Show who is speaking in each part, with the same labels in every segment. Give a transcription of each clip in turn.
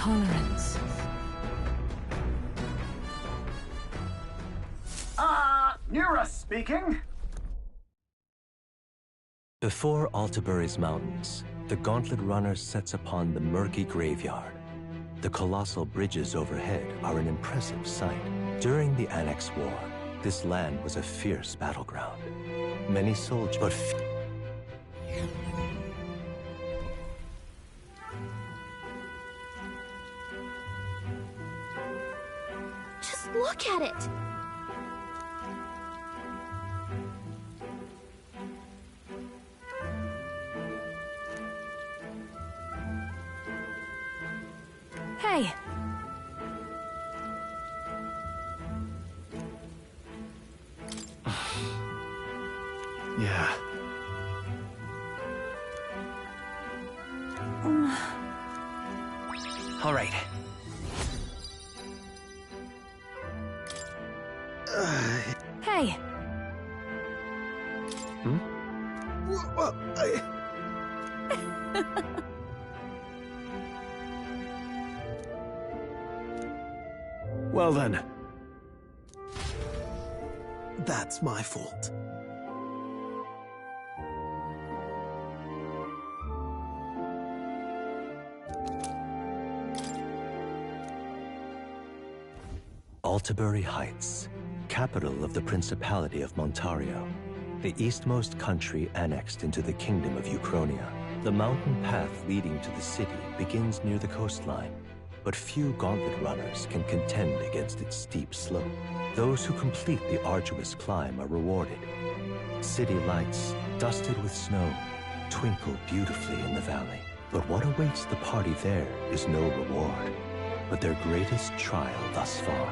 Speaker 1: tolerance.
Speaker 2: Nura speaking.
Speaker 3: Before Altabury's mountains, the Gauntlet Runner sets upon the murky graveyard. The colossal bridges overhead are an impressive sight. During the Annex War, this land was a fierce battleground. Many soldiers, but
Speaker 4: just look at it!
Speaker 1: Hey!
Speaker 5: Yeah.
Speaker 6: All right.
Speaker 1: Hey!
Speaker 5: Hmm? Well, well then. That's my fault.
Speaker 3: Altabury Heights, capital of the Principality of Montario, the eastmost country annexed into the Kingdom of Uchronia. The mountain path leading to the city begins near the coastline, but few Gauntlet runners can contend against its steep slope. Those who complete the arduous climb are rewarded. City lights, dusted with snow, twinkle beautifully in the valley. But what awaits the party there is no reward, but their greatest trial thus far.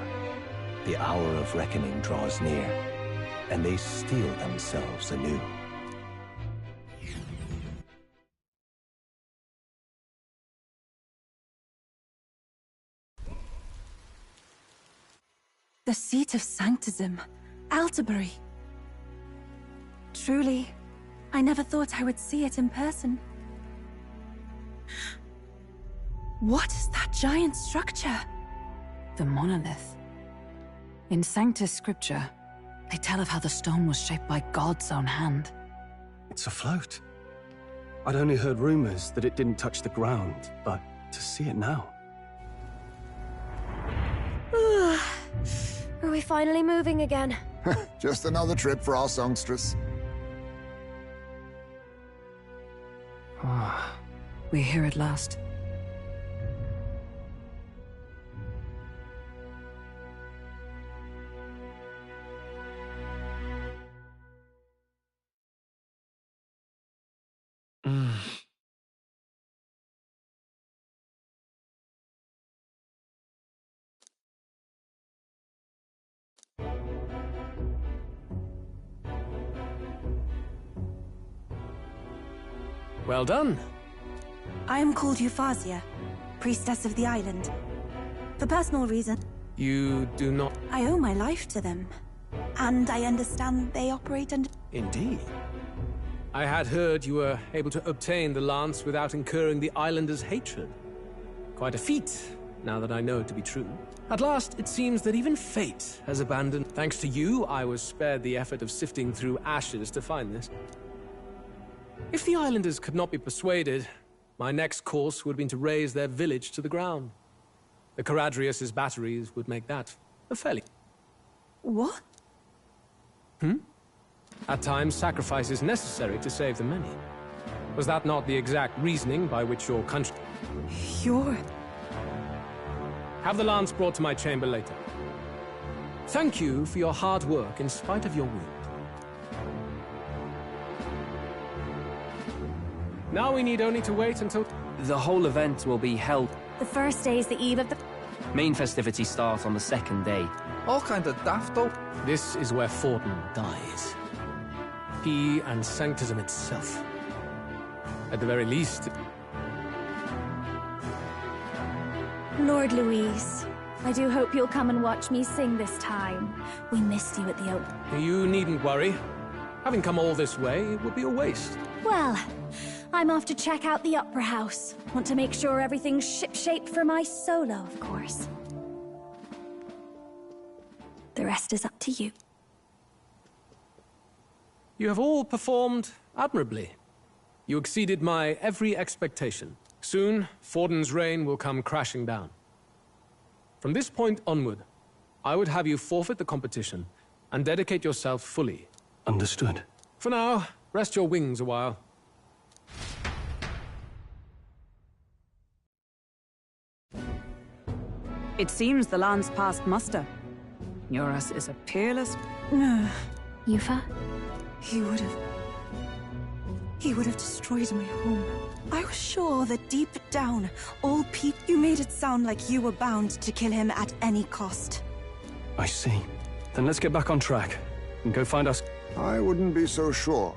Speaker 3: The hour of reckoning draws near, and they steel themselves anew.
Speaker 1: The seat of sanctism, Altabury. Truly, I never thought I would see it in person. What is that giant structure?
Speaker 7: The monolith. In Sanctus Scripture, they tell of how the stone was shaped by God's own hand.
Speaker 5: It's afloat. I'd only heard rumors that it didn't touch the ground, but to see it now.
Speaker 4: Are we finally moving again?
Speaker 8: Just another trip for our songstress.
Speaker 7: We're here at last.
Speaker 6: Well done.
Speaker 1: I am called Euphrasia, priestess of the island. For personal reasons,
Speaker 6: You do not...
Speaker 1: I owe my life to them. And I understand they operate under...
Speaker 6: Indeed. I had heard you were able to obtain the lance without incurring the islanders' hatred. Quite a feat, now that I know it to be true. At last, it seems that even fate has abandoned... Thanks to you, I was spared the effort of sifting through ashes to find this. If the islanders could not be persuaded, my next course would have been to raise their village to the ground. The Caradrius' batteries would make that a fairly...
Speaker 1: What?
Speaker 6: At times, sacrifice is necessary to save the many. Was that not the exact reasoning by which your country...
Speaker 1: You're...
Speaker 6: Have the lance brought to my chamber later. Thank you for your hard work in spite of your wound. Now we need only to wait until...
Speaker 9: The whole event will be held.
Speaker 4: The first day is the eve of the...
Speaker 9: Main festivities start on the second day.
Speaker 10: All kind of daft though.
Speaker 6: This is where Fortin dies. He and Sanctism itself. At the very least...
Speaker 4: Lord Louise, I do hope you'll come and watch me sing this time. We missed you at the open.
Speaker 6: You needn't worry. Having come all this way, it would be a waste.
Speaker 4: Well, I'm off to check out the Opera House. Want to make sure everything's ship-shape for my solo, of course. The rest is up to you.
Speaker 6: You have all performed admirably. You exceeded my every expectation. Soon, Forden's reign will come crashing down. From this point onward, I would have you forfeit the competition and dedicate yourself fully.
Speaker 5: Understood.
Speaker 6: For now, rest your wings a while.
Speaker 7: It seems the land's past muster. Eurus is a peerless...
Speaker 4: Yufa?
Speaker 1: He would have destroyed my home. I was sure that deep down, all people... You made it sound like you were bound to kill him at any cost.
Speaker 5: I see. Then let's get back on track and go find us.
Speaker 8: I wouldn't be so sure.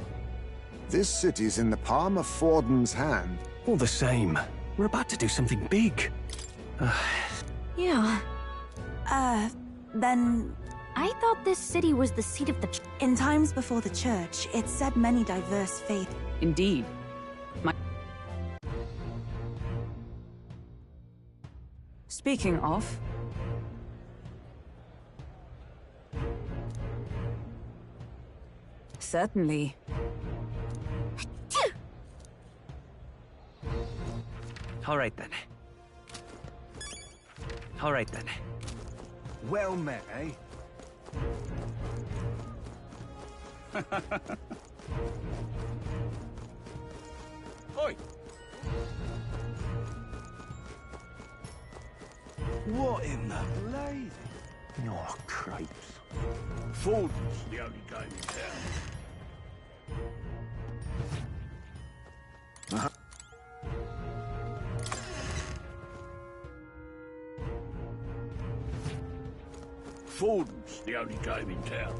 Speaker 8: This city's in the palm of Forden's hand.
Speaker 5: All the same, we're about to do something big.
Speaker 4: Yeah.
Speaker 1: Then...
Speaker 4: I thought this city was the seat of the...
Speaker 1: In times before the church, it said many diverse faiths.
Speaker 7: Indeed. Speaking of... Certainly.
Speaker 11: All right then. All right then.
Speaker 2: Well met, eh?
Speaker 10: Oi!
Speaker 2: What in the blazing? Oh, cripes. Forden's the only game in town. Forden's the only game in town.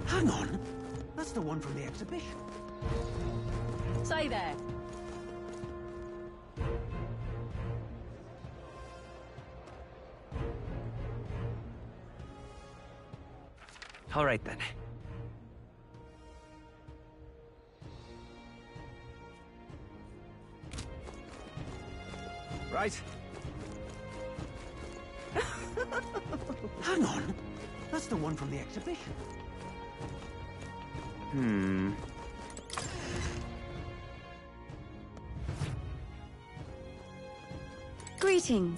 Speaker 11: Hang on. That's the one from the exhibition.
Speaker 7: Say there.
Speaker 11: All right then.
Speaker 2: Right?
Speaker 11: Hang on. That's the one from the exhibition.
Speaker 1: Greeting.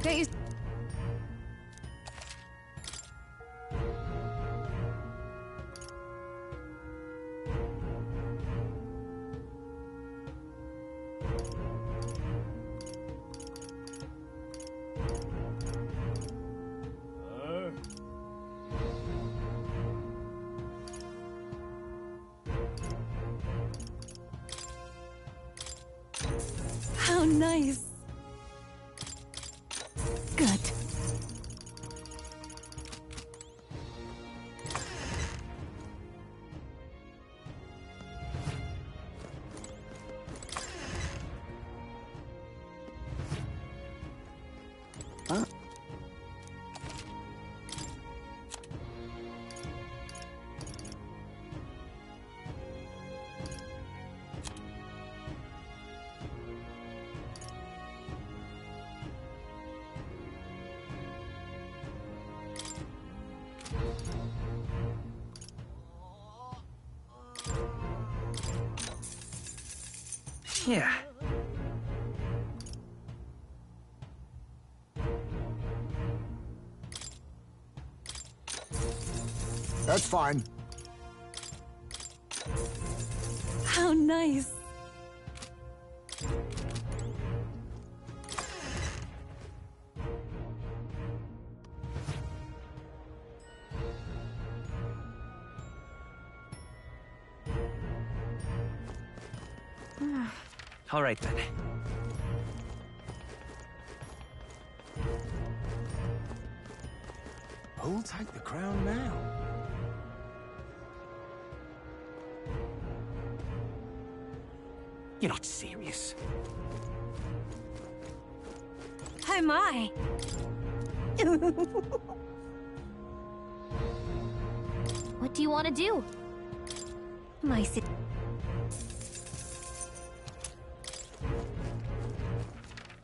Speaker 7: Get you...
Speaker 1: How nice. Good.
Speaker 11: Yeah.
Speaker 8: That's fine.
Speaker 1: How nice.
Speaker 9: All right, then.
Speaker 2: Who'll take the crown now?
Speaker 11: You're not serious.
Speaker 4: Oh my! What do you want to do? My si-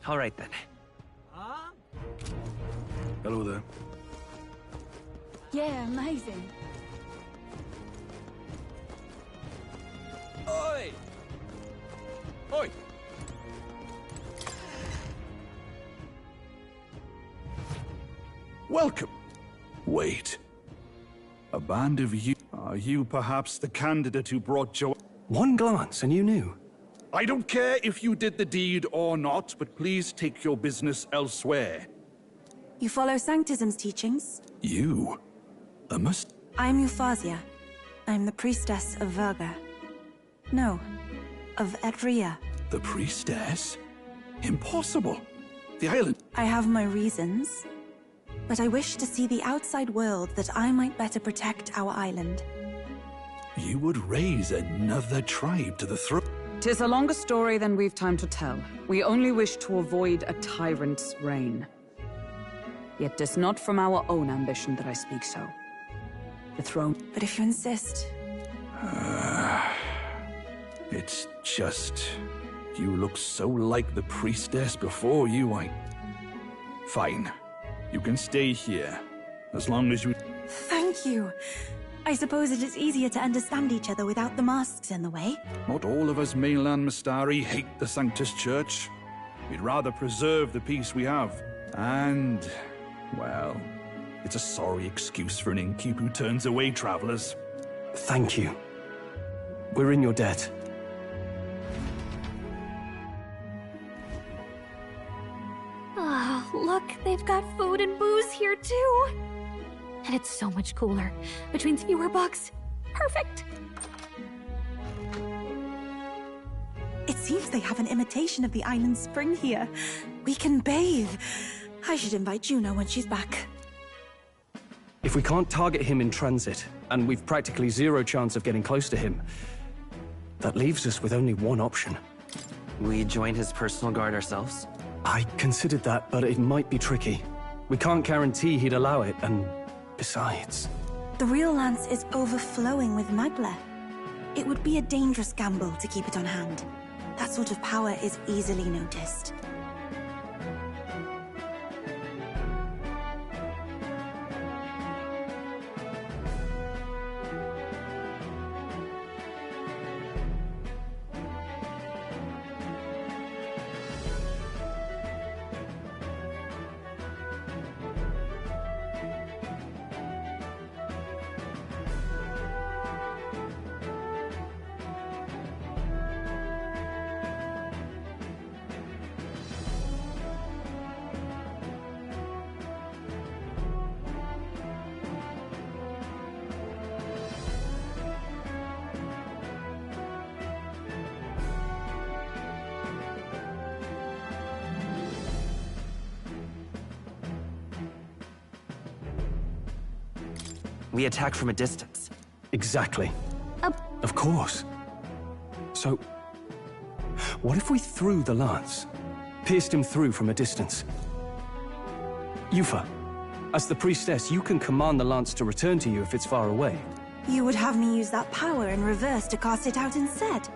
Speaker 9: All right, then.
Speaker 2: Hello there.
Speaker 7: Yeah, amazing.
Speaker 10: Oi! Oi!
Speaker 2: Welcome. Wait. A band of you. Are you perhaps the candidate who brought joy?
Speaker 5: One glance and you knew.
Speaker 2: I don't care if you did the deed or not, but please take your business elsewhere.
Speaker 1: You follow Sanctism's teachings?
Speaker 2: You?
Speaker 1: I'm Euphausia. I'm the priestess of Verga. No, of Edria.
Speaker 2: The priestess? Impossible. The island.
Speaker 1: I have my reasons, but I wish to see the outside world that I might better protect our island.
Speaker 2: You would raise another tribe to the throne.
Speaker 7: 'Tis a longer story than we've time to tell. We only wish to avoid a tyrant's reign. Yet 'tis not from our own ambition that I speak so. The throne.
Speaker 1: But if you insist...
Speaker 2: It's just... You look so like the priestess before you, Fine. You can stay here. As long as you...
Speaker 1: Thank you. I suppose it is easier to understand each other without the masks in the way.
Speaker 2: Not all of us mainland Mystari hate the Sanctus Church. We'd rather preserve the peace we have. And... well... it's a sorry excuse for an innkeep who turns away travelers.
Speaker 5: Thank you. We're in your debt.
Speaker 4: Oh, look, they've got food and booze here too. And it's so much cooler. Which means fewer bugs. Perfect.
Speaker 1: It seems they have an imitation of the island spring here. We can bathe. I should invite Juno when she's back.
Speaker 5: If we can't target him in transit, and we've practically zero chance of getting close to him, that leaves us with only one option.
Speaker 9: We join his personal guard ourselves?
Speaker 5: I considered that, but it might be tricky. We can't guarantee he'd allow it, and besides...
Speaker 1: The real lance is overflowing with magla. It would be a dangerous gamble to keep it on hand. That sort of power is easily noticed.
Speaker 9: We attack from a distance.
Speaker 5: Exactly. Of course. So, what if we threw the lance? Pierced him through from a distance? Yufa, as the priestess, you can command the lance to return to you if it's far away.
Speaker 1: You would have me use that power in reverse to cast it out instead?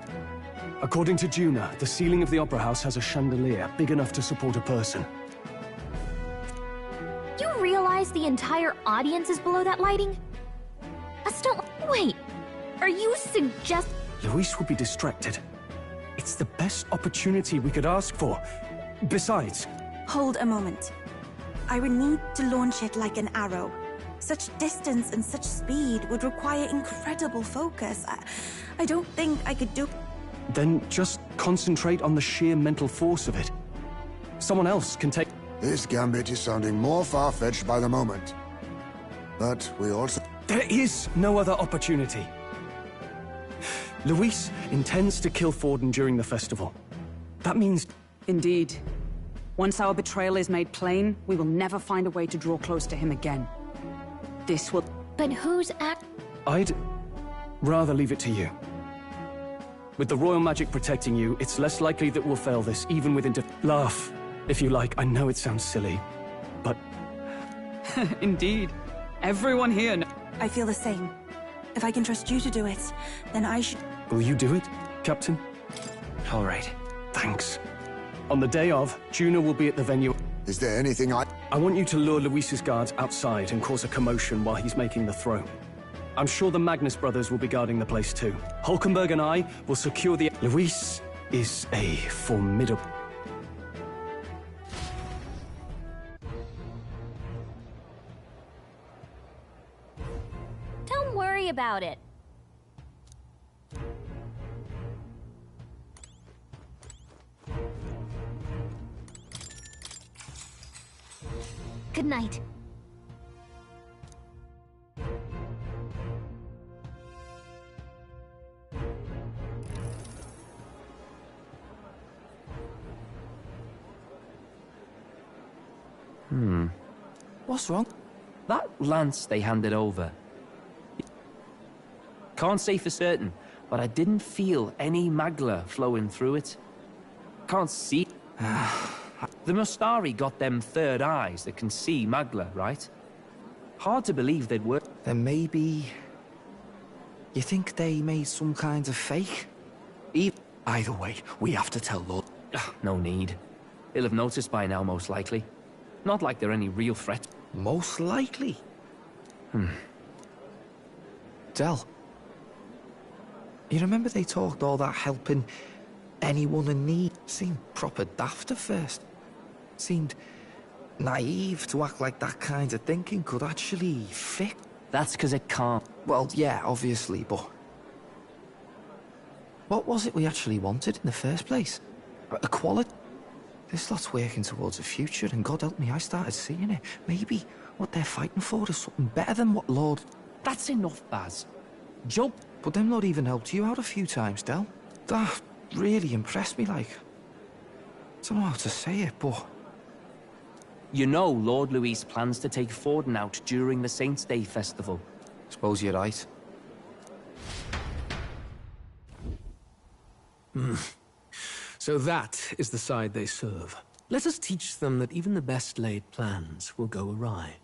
Speaker 5: According to Juna, the ceiling of the Opera House has a chandelier big enough to support a person.
Speaker 4: You realize the entire audience is below that lighting? Wait, are you suggest-
Speaker 5: Luis would be distracted. It's the best opportunity we could ask for. Besides...
Speaker 1: Hold a moment. I would need to launch it like an arrow. Such distance and such speed would require incredible focus. I don't think I could do...
Speaker 5: Then just concentrate on the sheer mental force of it. Someone else can take...
Speaker 8: This gambit is sounding more far-fetched by the moment. But we also...
Speaker 5: There is no other opportunity. Luis intends to kill Forden during the festival. That means...
Speaker 7: Indeed. Once our betrayal is made plain, we will never find a way to draw close to him again. This will...
Speaker 4: But who's
Speaker 5: I'd rather leave it to you. With the royal magic protecting you, it's less likely that we'll fail this, even within... Laugh, if you like. I know it sounds silly, but...
Speaker 7: Indeed. Everyone here
Speaker 1: I feel the same. If I can trust you to do it, then I should...
Speaker 5: Will you do it, Captain?
Speaker 9: All right.
Speaker 5: Thanks. On the day of, Juno will be at the venue.
Speaker 8: Is there anything I
Speaker 5: want you to lure Luis's guards outside and cause a commotion while he's making the throw. I'm sure the Magnus brothers will be guarding the place too. Hulkenberg and I will secure the... Luis is a formidable...
Speaker 4: Don't worry about it. Good night.
Speaker 12: What's wrong? That lance they handed over. Can't say for certain, but I didn't feel any magla flowing through it. Can't see. The Mustari got them third eyes that can see magla, right? Hard to believe they'd work.
Speaker 13: Then maybe... You think they made some kind of fake? Either way, we have to tell Lord...
Speaker 12: No need. He'll have noticed by now, most likely. Not like they're any real threat.
Speaker 13: Most likely? Del, you remember they talked all that helping anyone in need? Seemed proper daft at first. Seemed naive to act like that kind of thinking could actually fix.
Speaker 12: That's because it can't.
Speaker 13: Well, yeah, obviously, but... What was it we actually wanted in the first place? Equality? This lot's working towards a future, and God help me, I started seeing it. Maybe what they're fighting for is something better than what Lord...
Speaker 12: That's enough, Baz. Joe...
Speaker 13: But them not even helped you out a few times, Del. That really impressed me, like... I don't know how to say it, but...
Speaker 12: You know Lord Luis plans to take Forden out during the Saints' Day festival.
Speaker 13: Suppose you're right.
Speaker 6: So that is the side they serve. Let us teach them that even the best laid plans will go awry.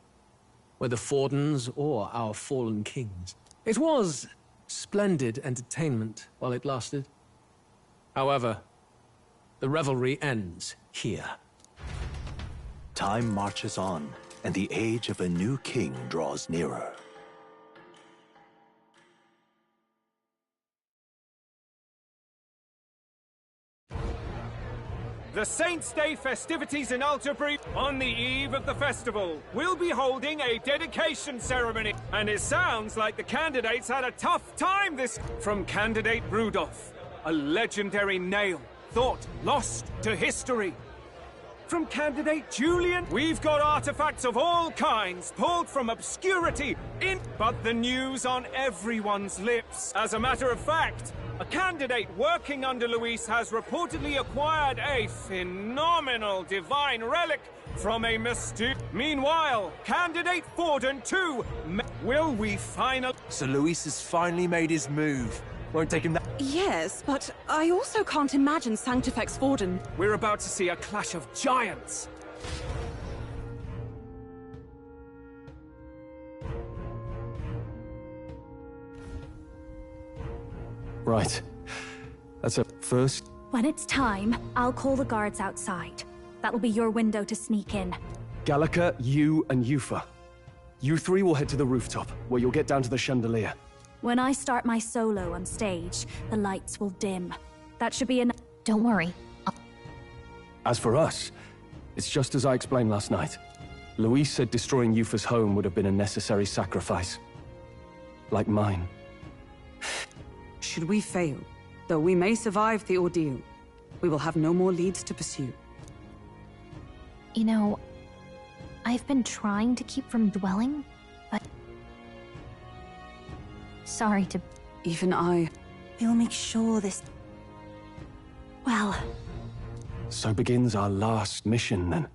Speaker 6: Whether Fordens or our fallen kings. It was splendid entertainment while it lasted. However, the revelry ends here.
Speaker 3: Time marches on, and the age of a new king draws nearer.
Speaker 10: The Saints' Day festivities in Alderbury on the eve of the festival. We'll be holding a dedication ceremony. And it sounds like the candidates had a tough time this... From candidate Rudolph, a legendary nail, thought lost to history. From candidate Julian, we've got artifacts of all kinds pulled from obscurity in... But the news on everyone's lips. As a matter of fact, a candidate working under Luis has reportedly acquired a phenomenal divine relic from a mysterious... Meanwhile, candidate Forden too... Will we finally...
Speaker 14: So Luis has finally made his move. Won't take him that...
Speaker 15: Yes, but I also can't imagine Sanctifex Forden.
Speaker 10: We're about to see a clash of giants.
Speaker 5: Right. That's a first.
Speaker 4: When it's time, I'll call the guards outside. That'll be your window to sneak in.
Speaker 5: Gallica, you, and Yufa. You three will head to the rooftop, where you'll get down to the chandelier.
Speaker 4: When I start my solo on stage, the lights will dim. That should be enough. Don't worry.
Speaker 5: As for us, it's just as I explained last night. Luis said destroying Yufa's home would have been a necessary sacrifice. Like mine.
Speaker 7: Should we fail, though we may survive the ordeal, we will have no more leads to pursue.
Speaker 4: You know, I've been trying to keep from dwelling, but... Sorry to...
Speaker 7: Even I...
Speaker 1: We'll make sure this... Well...
Speaker 5: So begins our last mission, then.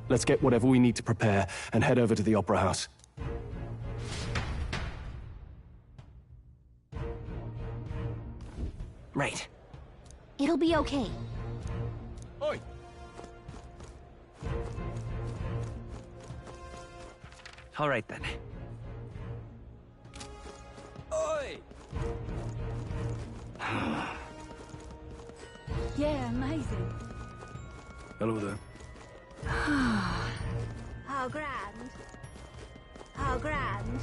Speaker 5: Let's get whatever we need to prepare and head over to the Opera House.
Speaker 9: Right.
Speaker 4: It'll be okay.
Speaker 10: Oi!
Speaker 9: All right, then.
Speaker 10: Oi!
Speaker 15: Yeah, amazing.
Speaker 2: Hello there.
Speaker 15: How grand. How grand.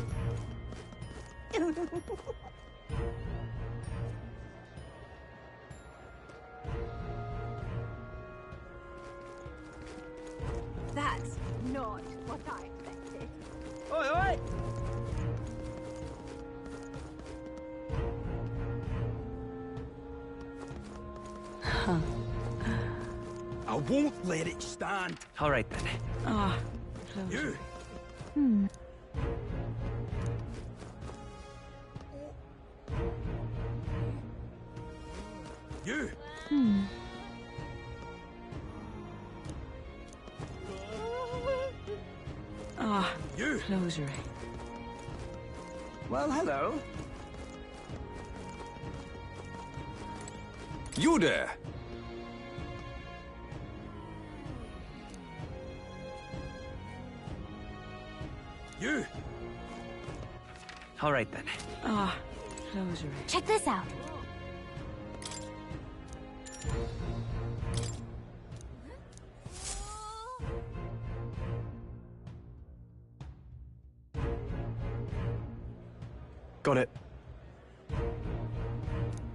Speaker 15: That's not what I expected.
Speaker 10: Oi, oi! I won't let it stand.
Speaker 9: All right, then.
Speaker 7: Ah,
Speaker 10: You! You! You!
Speaker 7: Closure.
Speaker 10: Well, hello. You there! You!
Speaker 9: All right, then.
Speaker 7: Ah, closure.
Speaker 4: Check this out.
Speaker 5: Got it.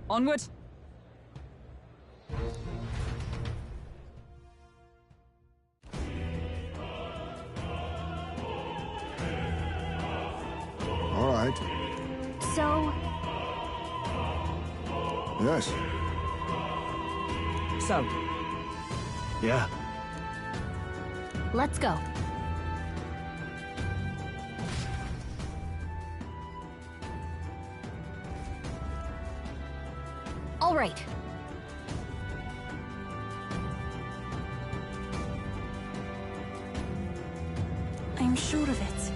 Speaker 7: Onward!
Speaker 8: All right.
Speaker 4: So,
Speaker 8: Yes.
Speaker 10: So,
Speaker 5: Yeah.
Speaker 4: let's go. All right.
Speaker 1: I'm sure of it.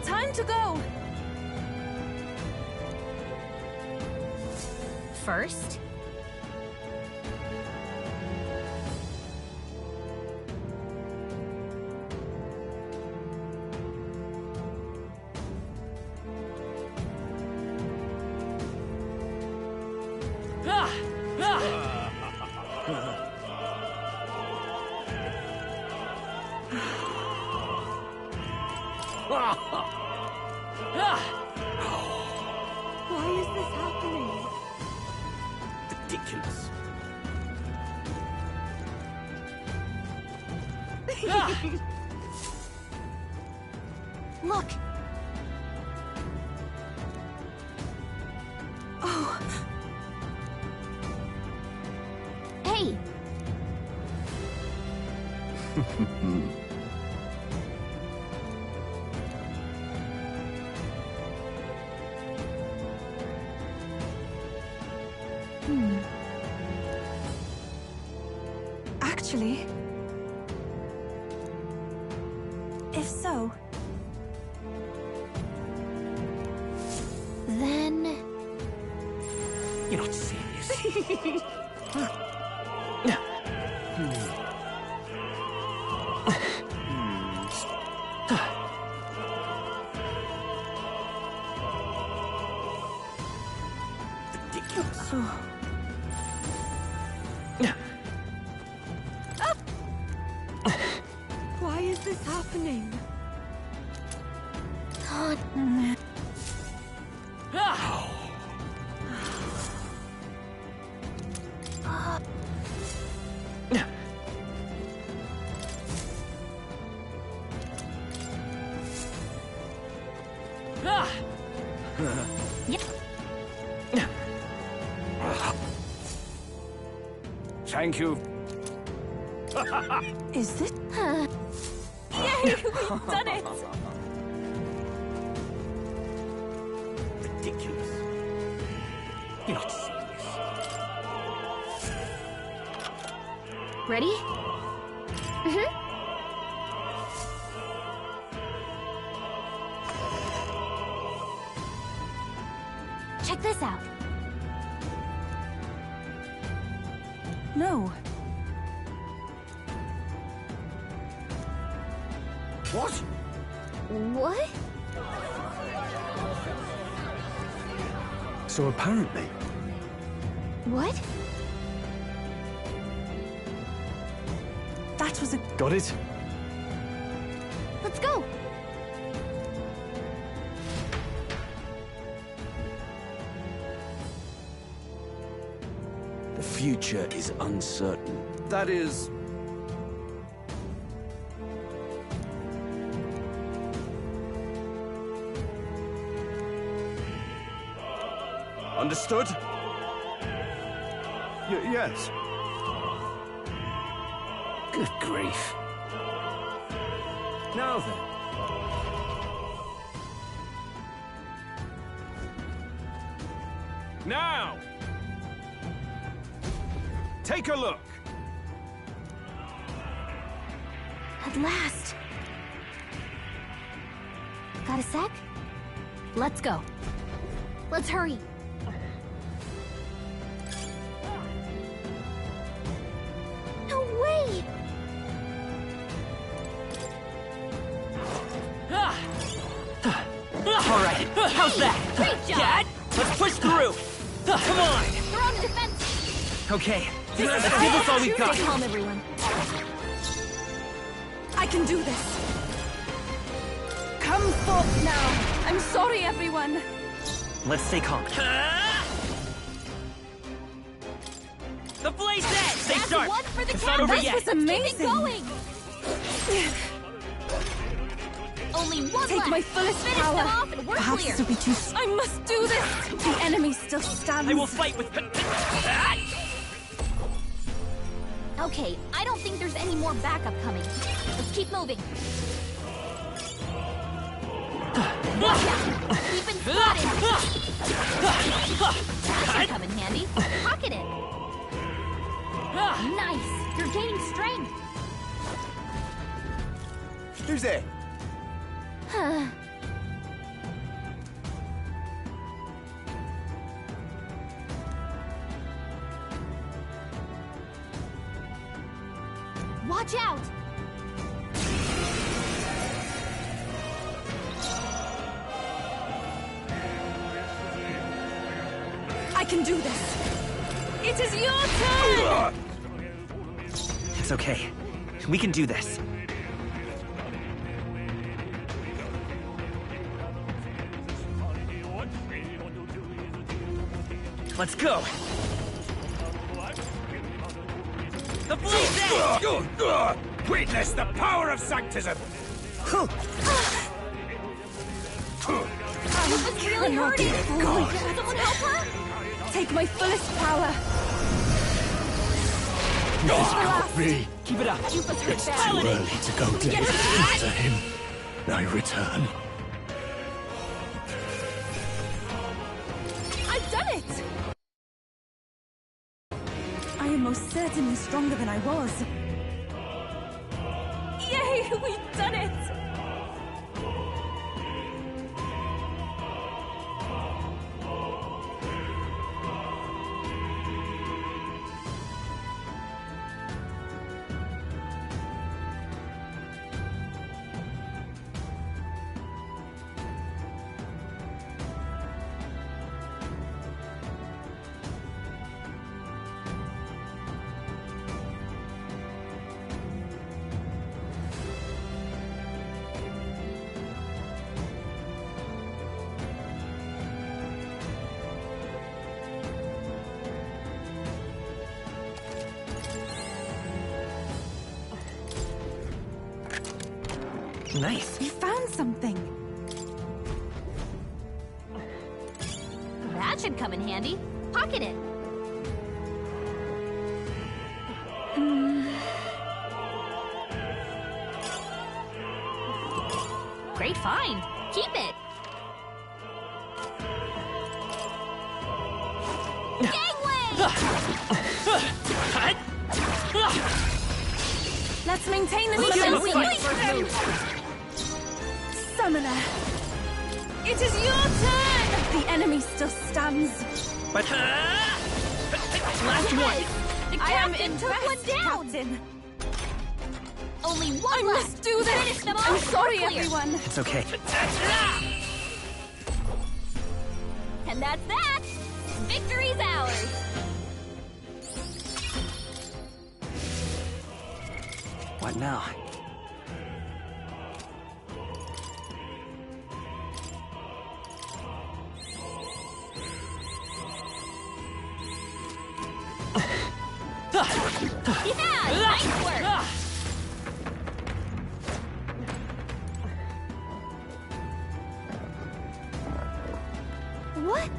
Speaker 15: Time to go!
Speaker 4: First,
Speaker 15: Why is this happening?
Speaker 10: ridiculous.
Speaker 4: look.
Speaker 1: Oh,
Speaker 4: Hey,
Speaker 1: actually... If so,
Speaker 4: then...
Speaker 10: You're not serious. Ridiculous.
Speaker 15: Why is this happening?
Speaker 14: Thank you.
Speaker 1: Is this?
Speaker 4: Yay! We've done it!
Speaker 14: Ridiculous. You're not serious.
Speaker 4: Ready? Check this out.
Speaker 1: No.
Speaker 14: What?
Speaker 4: What?
Speaker 5: So apparently...
Speaker 4: What?
Speaker 1: That was a...
Speaker 5: Got it?
Speaker 4: Let's go!
Speaker 14: The future is uncertain. That is... Understood? Yes. Good grief. Now then.
Speaker 10: Now! Take a look.
Speaker 4: At last! Got a sec? Let's go. Let's hurry. No way!
Speaker 9: All right, how's that?
Speaker 4: Great job!
Speaker 9: Yeah, let's push through. Come on.
Speaker 4: They're on defense!
Speaker 9: Okay, let's give this all we've got.
Speaker 4: Stay calm, everyone.
Speaker 15: I can do this. Come forth now. I'm sorry, everyone.
Speaker 9: Let's stay calm. The blaze dead! Stay
Speaker 4: That's
Speaker 9: sharp!
Speaker 4: one for the
Speaker 9: It's not over
Speaker 4: count.
Speaker 9: yet!
Speaker 15: This was amazing.
Speaker 4: Keep it going! Only one
Speaker 15: Take
Speaker 4: left.
Speaker 15: my fullest
Speaker 4: Finish
Speaker 15: power.
Speaker 4: them off and we're
Speaker 1: Perhaps
Speaker 4: clear.
Speaker 1: this will be too...
Speaker 15: I must do this. The enemy still stands.
Speaker 9: I will fight with...
Speaker 4: Okay, I don't think there's any more backup coming. Let's keep moving. Watch out! Keep it spotted! That should come in handy. Pocket it! Nice! You're gaining strength!
Speaker 14: Who's there?
Speaker 4: Watch out!
Speaker 15: I can do this. It is your turn!
Speaker 9: It's okay. We can do this. Let's go! The blaze edge!
Speaker 10: Witness the power of sanctism!
Speaker 4: It's really hurting! Can someone help her?
Speaker 15: Take my fullest power.
Speaker 5: Me.
Speaker 9: Keep it up!
Speaker 4: Yupa's hurt
Speaker 5: It's too
Speaker 4: bad.
Speaker 5: early to go dead into him. I return.
Speaker 15: I've done it! I am most certainly stronger than I was. Yay! We've done it!
Speaker 9: Nice.
Speaker 1: We found something.
Speaker 4: should come in handy. Pocket it. Great find. Keep it. Gangway!
Speaker 1: Let's maintain the
Speaker 4: lead.
Speaker 1: Summoner. It is your turn! The enemy still stands.
Speaker 9: But last one.
Speaker 4: The captain took one down.
Speaker 1: Captain.
Speaker 4: Only one
Speaker 1: I
Speaker 4: left.
Speaker 1: must do this.
Speaker 4: Finish them
Speaker 1: I'm
Speaker 4: off.
Speaker 1: sorry,
Speaker 4: Clear.
Speaker 1: everyone.
Speaker 9: It's okay.
Speaker 4: And that's that. Victory's ours.
Speaker 9: What now?
Speaker 4: Yeah, nice work. What?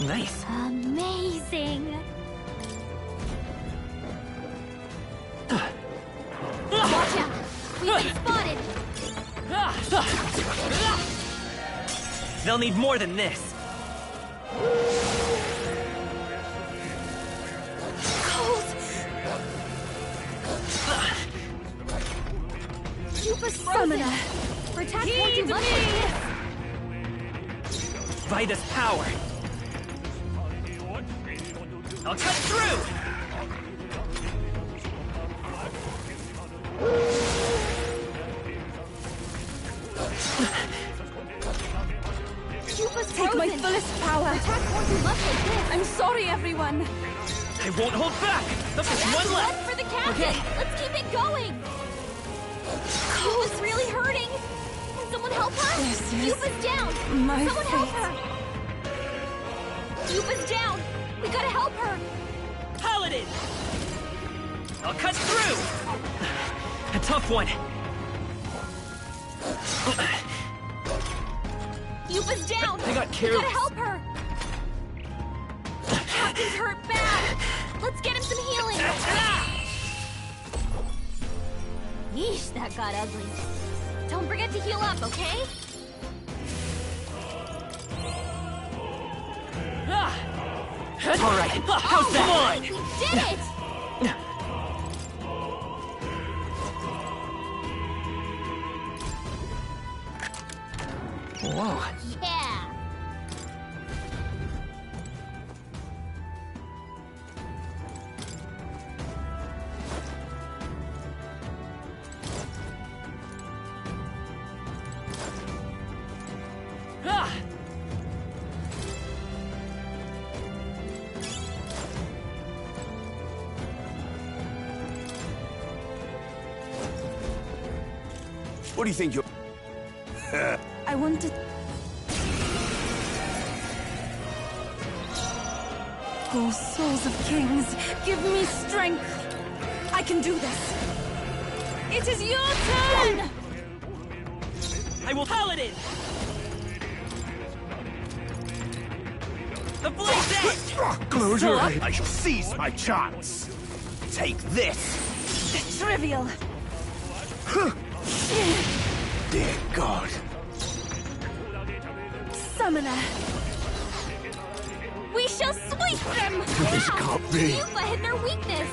Speaker 9: Nice.
Speaker 4: Amazing. Watch out. We've been spotted.
Speaker 9: They'll need more than this.
Speaker 4: Super Summoner. Protect what you must.
Speaker 9: By this power, I'll cut through!
Speaker 1: Take my fullest power.
Speaker 4: Attack what you must like this.
Speaker 1: I'm sorry, everyone.
Speaker 9: I won't hold back! There's just one left!
Speaker 4: One for the captain.
Speaker 9: Okay.
Speaker 4: Let's keep it going. Yuba's really hurting. Can someone help her?
Speaker 1: This is
Speaker 4: Yuba's down.
Speaker 1: my
Speaker 4: Someone help
Speaker 1: fate.
Speaker 4: her. Yuba's down. We gotta help her.
Speaker 9: Paladin! I'll cut through! A tough one.
Speaker 4: Yuba's down.
Speaker 9: I got
Speaker 4: We
Speaker 9: careless.
Speaker 4: gotta help her. Captain's hurt bad. Let's get him some healing. Yeesh, that got ugly. Don't forget to heal up, okay?
Speaker 9: All right, how's that?
Speaker 4: We did it!
Speaker 9: Whoa.
Speaker 4: Yeah!
Speaker 14: What do you think you're...
Speaker 1: I wanted... Oh, souls of kings, give me strength. I can do this. It is your turn!
Speaker 9: I will Paladin! The Blaze Edge!
Speaker 14: Close your eyes.
Speaker 16: I shall seize my chance. Take this.
Speaker 1: Trivial.
Speaker 16: Dear God.
Speaker 1: Summoner. We shall sweep them!
Speaker 16: This can't be.
Speaker 4: Yuba hit their weakness.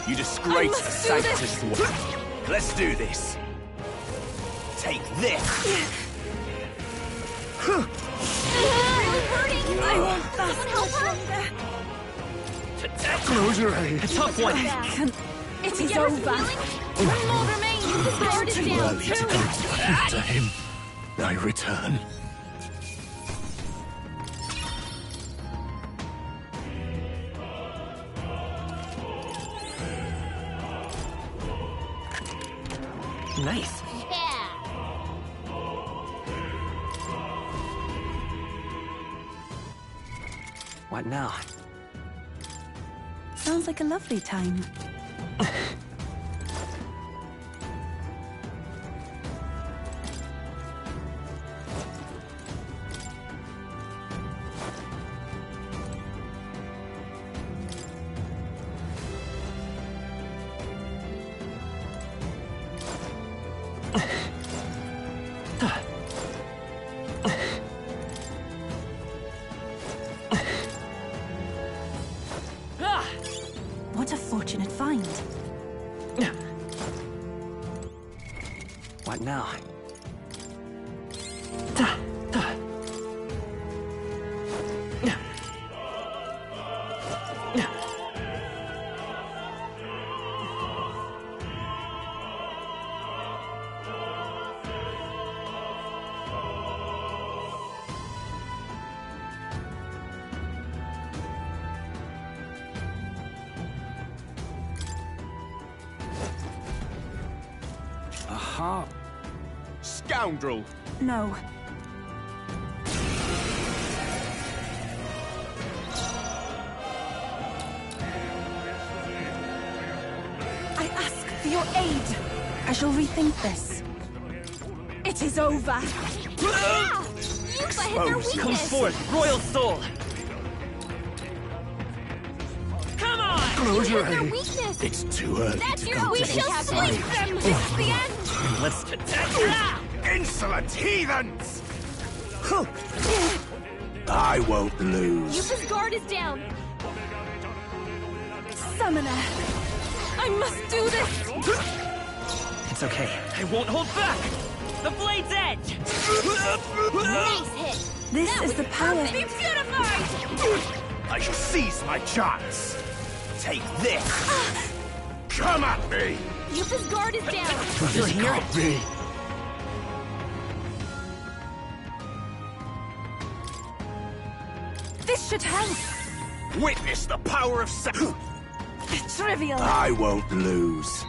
Speaker 16: You disgrace the
Speaker 1: must do this.
Speaker 16: Sanctus One. Let's do this. Take this.
Speaker 4: Really hurting.
Speaker 1: I won't fast
Speaker 4: Someone help
Speaker 1: much
Speaker 4: her.
Speaker 1: longer.
Speaker 14: Close your eyes.
Speaker 9: A tough one.
Speaker 1: It
Speaker 4: We
Speaker 1: is
Speaker 4: get her some
Speaker 1: over.
Speaker 4: healing? One more remains. Yuba's guard is
Speaker 16: Too
Speaker 4: down.
Speaker 16: early to go to him. I return.
Speaker 9: Nice.
Speaker 4: Yeah.
Speaker 9: What now?
Speaker 1: Sounds like a lovely time. What a fortunate find.
Speaker 9: What now?
Speaker 10: Aha! Scoundrel!
Speaker 1: No. I ask for your aid. I shall rethink this. It is over.
Speaker 9: Yufa hit their weakness. Come forth, royal soul.
Speaker 4: Come on!
Speaker 14: Close
Speaker 4: You
Speaker 14: your
Speaker 4: hit their
Speaker 14: eyes.
Speaker 4: weakness.
Speaker 14: It's too early.
Speaker 4: That's
Speaker 14: to
Speaker 4: your
Speaker 14: come
Speaker 4: we
Speaker 14: to
Speaker 4: shall
Speaker 14: this
Speaker 4: sleep
Speaker 14: fight.
Speaker 4: them. This is the end.
Speaker 9: Let's attack.
Speaker 16: Insolent heathens! I won't lose.
Speaker 4: Yufa's guard is down.
Speaker 1: Summoner.
Speaker 4: I must do this.
Speaker 9: It's okay. I won't hold back. The blade's edge.
Speaker 4: Nice hit.
Speaker 1: This
Speaker 4: That
Speaker 1: is
Speaker 4: was
Speaker 1: the power.
Speaker 4: perfect. Be beautified.
Speaker 16: I shall seize my chance. Take this. Come at me.
Speaker 4: Yufa's guard is down.
Speaker 9: Still here?
Speaker 16: Can't be.
Speaker 1: This should help.
Speaker 16: Witness the power of
Speaker 1: Trivial.
Speaker 16: I won't lose.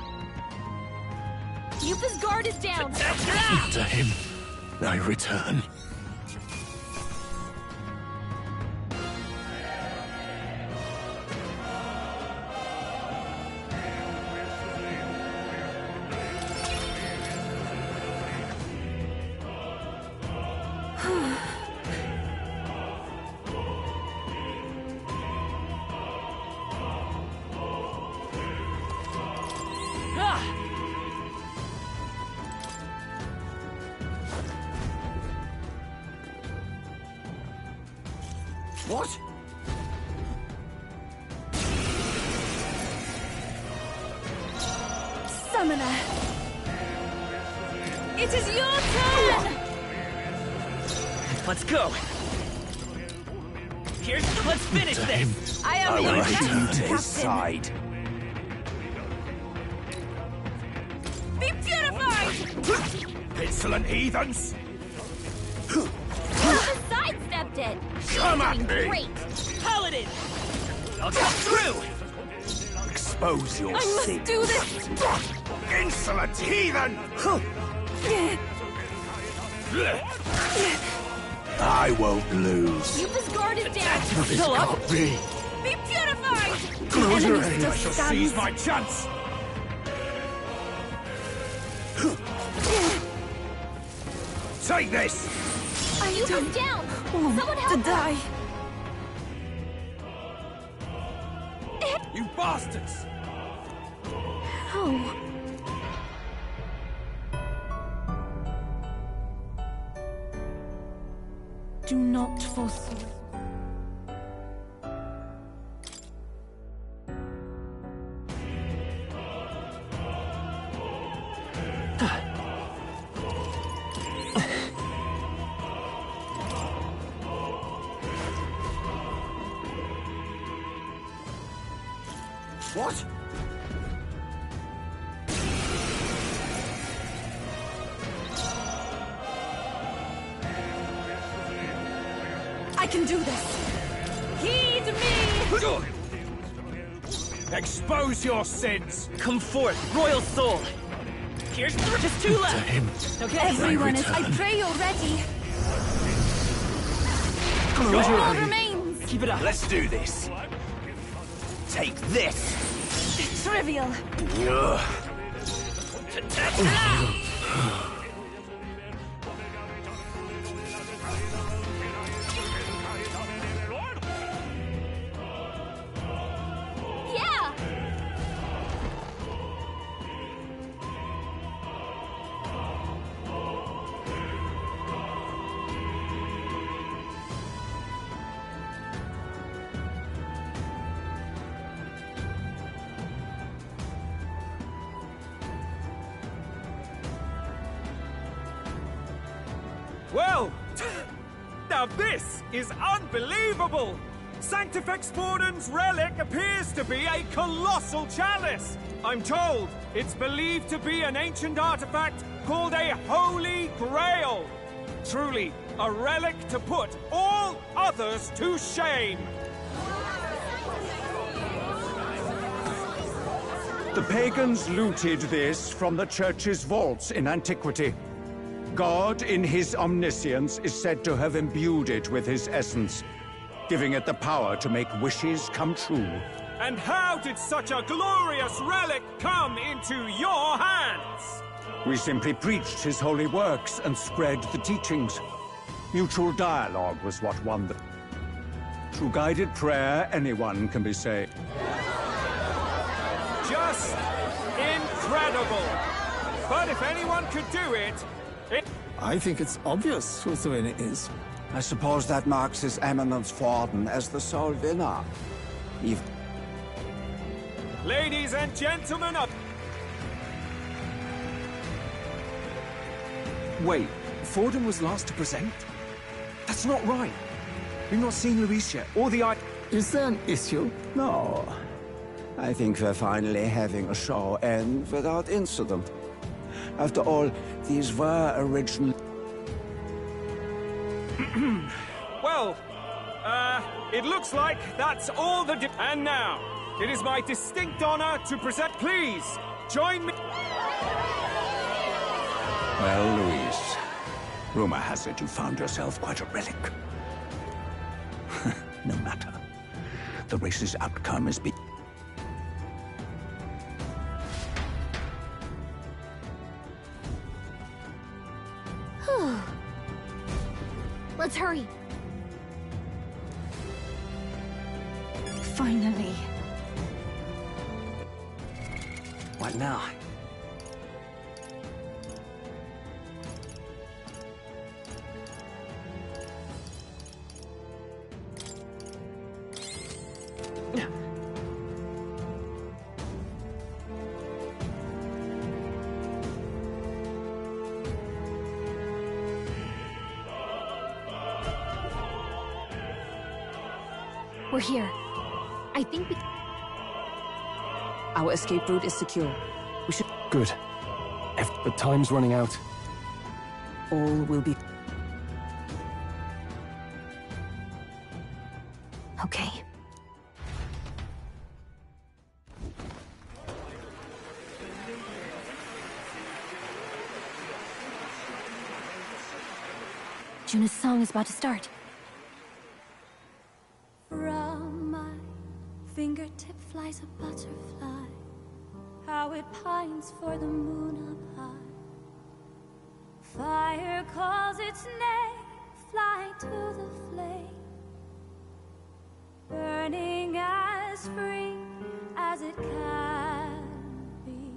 Speaker 4: Yufa's guard is down.
Speaker 14: To him, I return.
Speaker 10: What?
Speaker 1: Summoner. It is your turn!
Speaker 9: Let's go. Let's finish this.
Speaker 1: I am
Speaker 16: I will
Speaker 1: your
Speaker 16: take you
Speaker 1: best
Speaker 16: to his
Speaker 1: captain.
Speaker 16: side.
Speaker 4: Be beautified.
Speaker 16: Insolent heathens!
Speaker 4: Yufa sidestepped it.
Speaker 16: Come at
Speaker 4: Doing
Speaker 16: me!
Speaker 4: great.
Speaker 9: Paladin. I'll come through.
Speaker 16: Expose your
Speaker 4: I must
Speaker 16: sin.
Speaker 4: do this.
Speaker 16: Insolent heathen! I won't lose.
Speaker 4: Yufa's guard is down.
Speaker 9: Still up.
Speaker 14: Can't be.
Speaker 4: Be beautified.
Speaker 14: Close your
Speaker 1: Enemy
Speaker 14: eyes.
Speaker 1: still
Speaker 16: Seize
Speaker 1: stands.
Speaker 16: my chance! Take this!
Speaker 4: Yufa's down.
Speaker 1: Want
Speaker 4: Someone
Speaker 1: to
Speaker 4: help her.
Speaker 1: die.
Speaker 10: You bastards!
Speaker 1: How? Do not forsake.
Speaker 10: What?
Speaker 1: I can do this. Heed me!
Speaker 10: Expose your sins!
Speaker 9: Come forth, royal soul. Here's just two left.
Speaker 14: To him,
Speaker 9: Okay.
Speaker 1: Everyone is. I
Speaker 14: return.
Speaker 1: pray you're ready.
Speaker 14: close your
Speaker 1: All
Speaker 14: eyes.
Speaker 1: remains.
Speaker 9: Keep it up.
Speaker 16: Let's do this. Take this!
Speaker 1: trivial.
Speaker 4: Yeah!
Speaker 10: Well, now this is unbelievable! Sanctifex Forden's relic appears to be a colossal chalice! I'm told it's believed to be an ancient artifact called a Holy Grail! Truly, a relic to put all others to shame!
Speaker 17: The pagans looted this from the church's vaults in antiquity. God, in his omniscience, is said to have imbued it with his essence, giving it the power to make wishes come true.
Speaker 10: And how did such a glorious relic come into your hands?
Speaker 17: We simply preached his holy works and spread the teachings. Mutual dialogue was what won them. Through guided prayer, anyone can be saved.
Speaker 10: Just incredible! But if anyone could do it,
Speaker 18: I think it's obvious who the winner is.
Speaker 11: I suppose that marks His Eminence Forden as the sole winner.
Speaker 10: Ladies and gentlemen,
Speaker 11: Wait, Forden was last to present? That's not right. We've not seen Luis yet, or the
Speaker 18: Is there an issue?
Speaker 11: No. I think we're finally having a show end without incident. After all, these were original...
Speaker 10: well, it looks like that's all the... And now, it is my distinct honor to present... Please, join me...
Speaker 17: Well, Luis, rumor has it you found yourself quite a relic. No matter. The race's outcome is...
Speaker 4: Let's hurry.
Speaker 1: Finally.
Speaker 11: What now?
Speaker 4: We're here. I think we...
Speaker 7: Our escape route is secure. We should...
Speaker 5: Good. But time's running out.
Speaker 7: All will be...
Speaker 4: Okay. Juna's song is about to start.
Speaker 19: From my fingertip flies a butterfly, how it pines for the moon up high. Fire calls its name, fly to the flame, burning as free as it can be.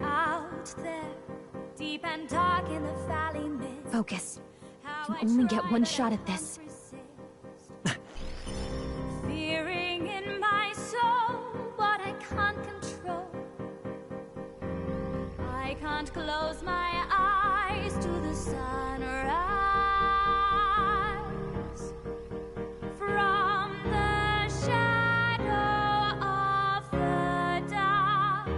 Speaker 19: Out there, deep and dark in the valley mist.
Speaker 4: Focus. You can only get one shot at this.
Speaker 19: Fearing in my soul what I can't control. I can't close my eyes to the sunrise. From the shadow of the dark,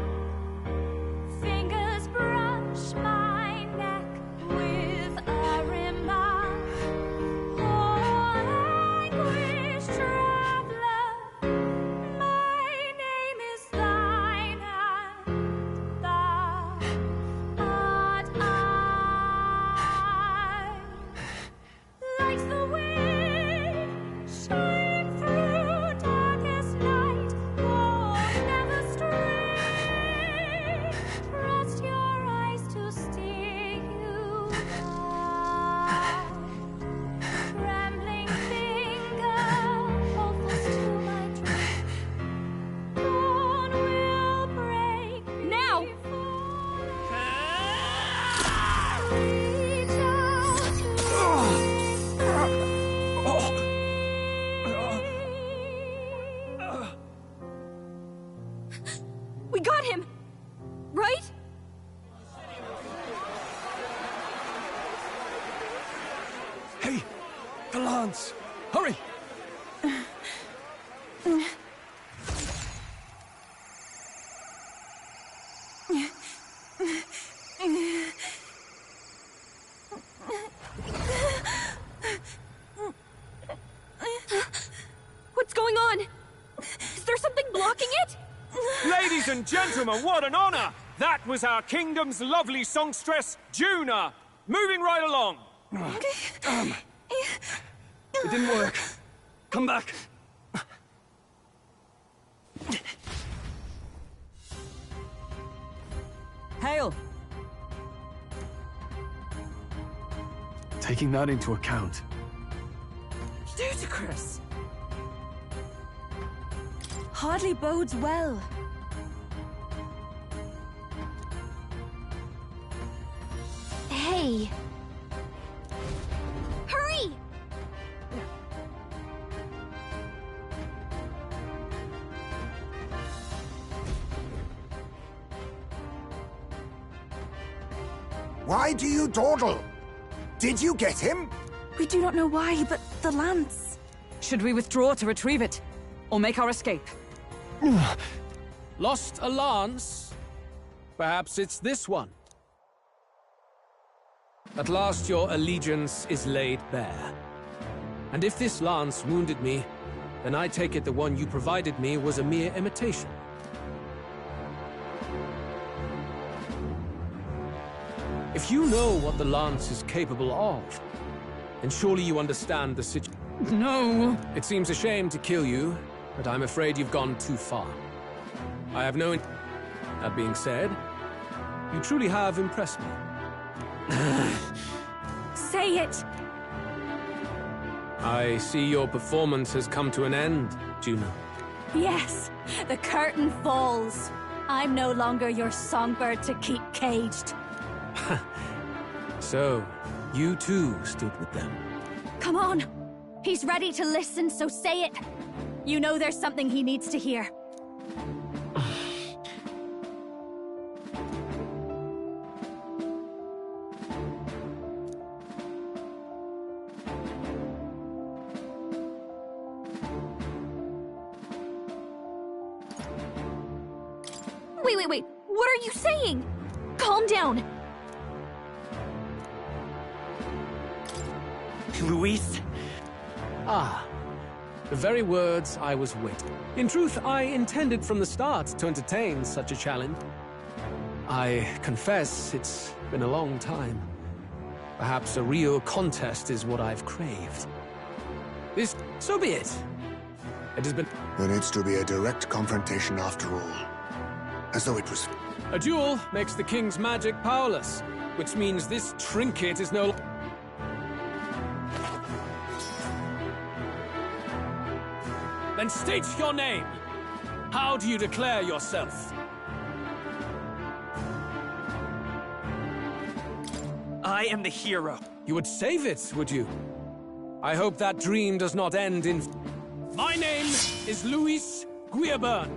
Speaker 19: fingers brush my neck with a remark. Oh,
Speaker 4: got him! Right?
Speaker 5: Hey! The lance! Hurry!
Speaker 4: What's going on? Is there something blocking it?
Speaker 10: Ladies and gentlemen, what an honor! That was our kingdom's lovely songstress, Juna. Moving right along.
Speaker 5: It didn't work. Come back.
Speaker 7: Hail!
Speaker 5: Taking that into account.
Speaker 7: Ludicrous!
Speaker 1: Hardly bodes well.
Speaker 4: Hey! Hurry!
Speaker 8: Why do you dawdle? Did you get him?
Speaker 1: We do not know why, but the lance...
Speaker 7: Should we withdraw to retrieve it? Or make our escape?
Speaker 6: Lost a lance? Perhaps it's this one. At last your allegiance is laid bare. And if this lance wounded me, then I take it the one you provided me was a mere imitation. If you know what the lance is capable of, then surely you understand the situation.
Speaker 7: No!
Speaker 6: It seems a shame to kill you, but I'm afraid you've gone too far. I have no... That being said, you truly have impressed me.
Speaker 4: Say it!
Speaker 6: I see your performance has come to an end, Juna.
Speaker 4: Yes, the curtain falls. I'm no longer your songbird to keep caged.
Speaker 6: So, you too stood with them.
Speaker 4: Come on! He's ready to listen, so say it! You know there's something he needs to hear. Wait. What are you saying? Calm down.
Speaker 9: Luis?
Speaker 6: Ah, the very words I was waiting. In truth, I intended from the start to entertain such a challenge. I confess it's been a long time. Perhaps a real contest is what I've craved. So be it. It has been...
Speaker 8: Then it's to be a direct confrontation after all. As though it was...
Speaker 6: A duel makes the king's magic powerless, which means this trinket is no... Then state your name. How do you declare yourself?
Speaker 9: I am the hero.
Speaker 6: You would save it, would you? I hope that dream does not end in... My name is Luis Guiaburn.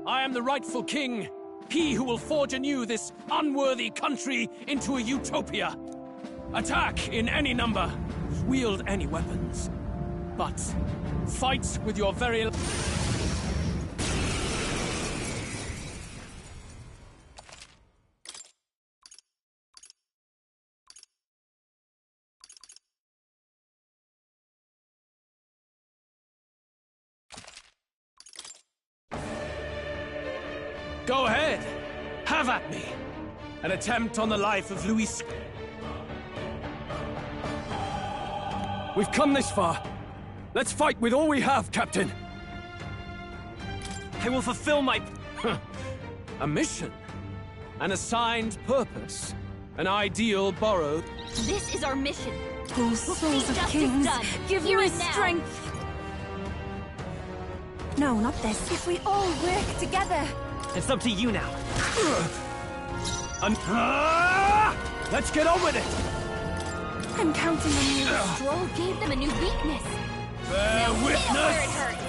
Speaker 6: I am the rightful king. He who will forge anew this unworthy country into a utopia. Attack in any number. Wield any weapons. But fight with your very... Go ahead. Have at me. An attempt on the life of Luis...
Speaker 5: We've come this far. Let's fight with all we have, Captain.
Speaker 9: I will fulfill my...
Speaker 6: A mission. An assigned purpose. An ideal borrowed...
Speaker 4: This is our mission.
Speaker 1: Oh, souls of kings, give me strength. No, not this. If we all work together.
Speaker 9: It's up to you now.
Speaker 5: Let's get on with it!
Speaker 1: I'm counting on you.
Speaker 4: Stroll gave them a new weakness.
Speaker 5: Bear
Speaker 4: Now
Speaker 5: witness!
Speaker 4: feel where it hurts.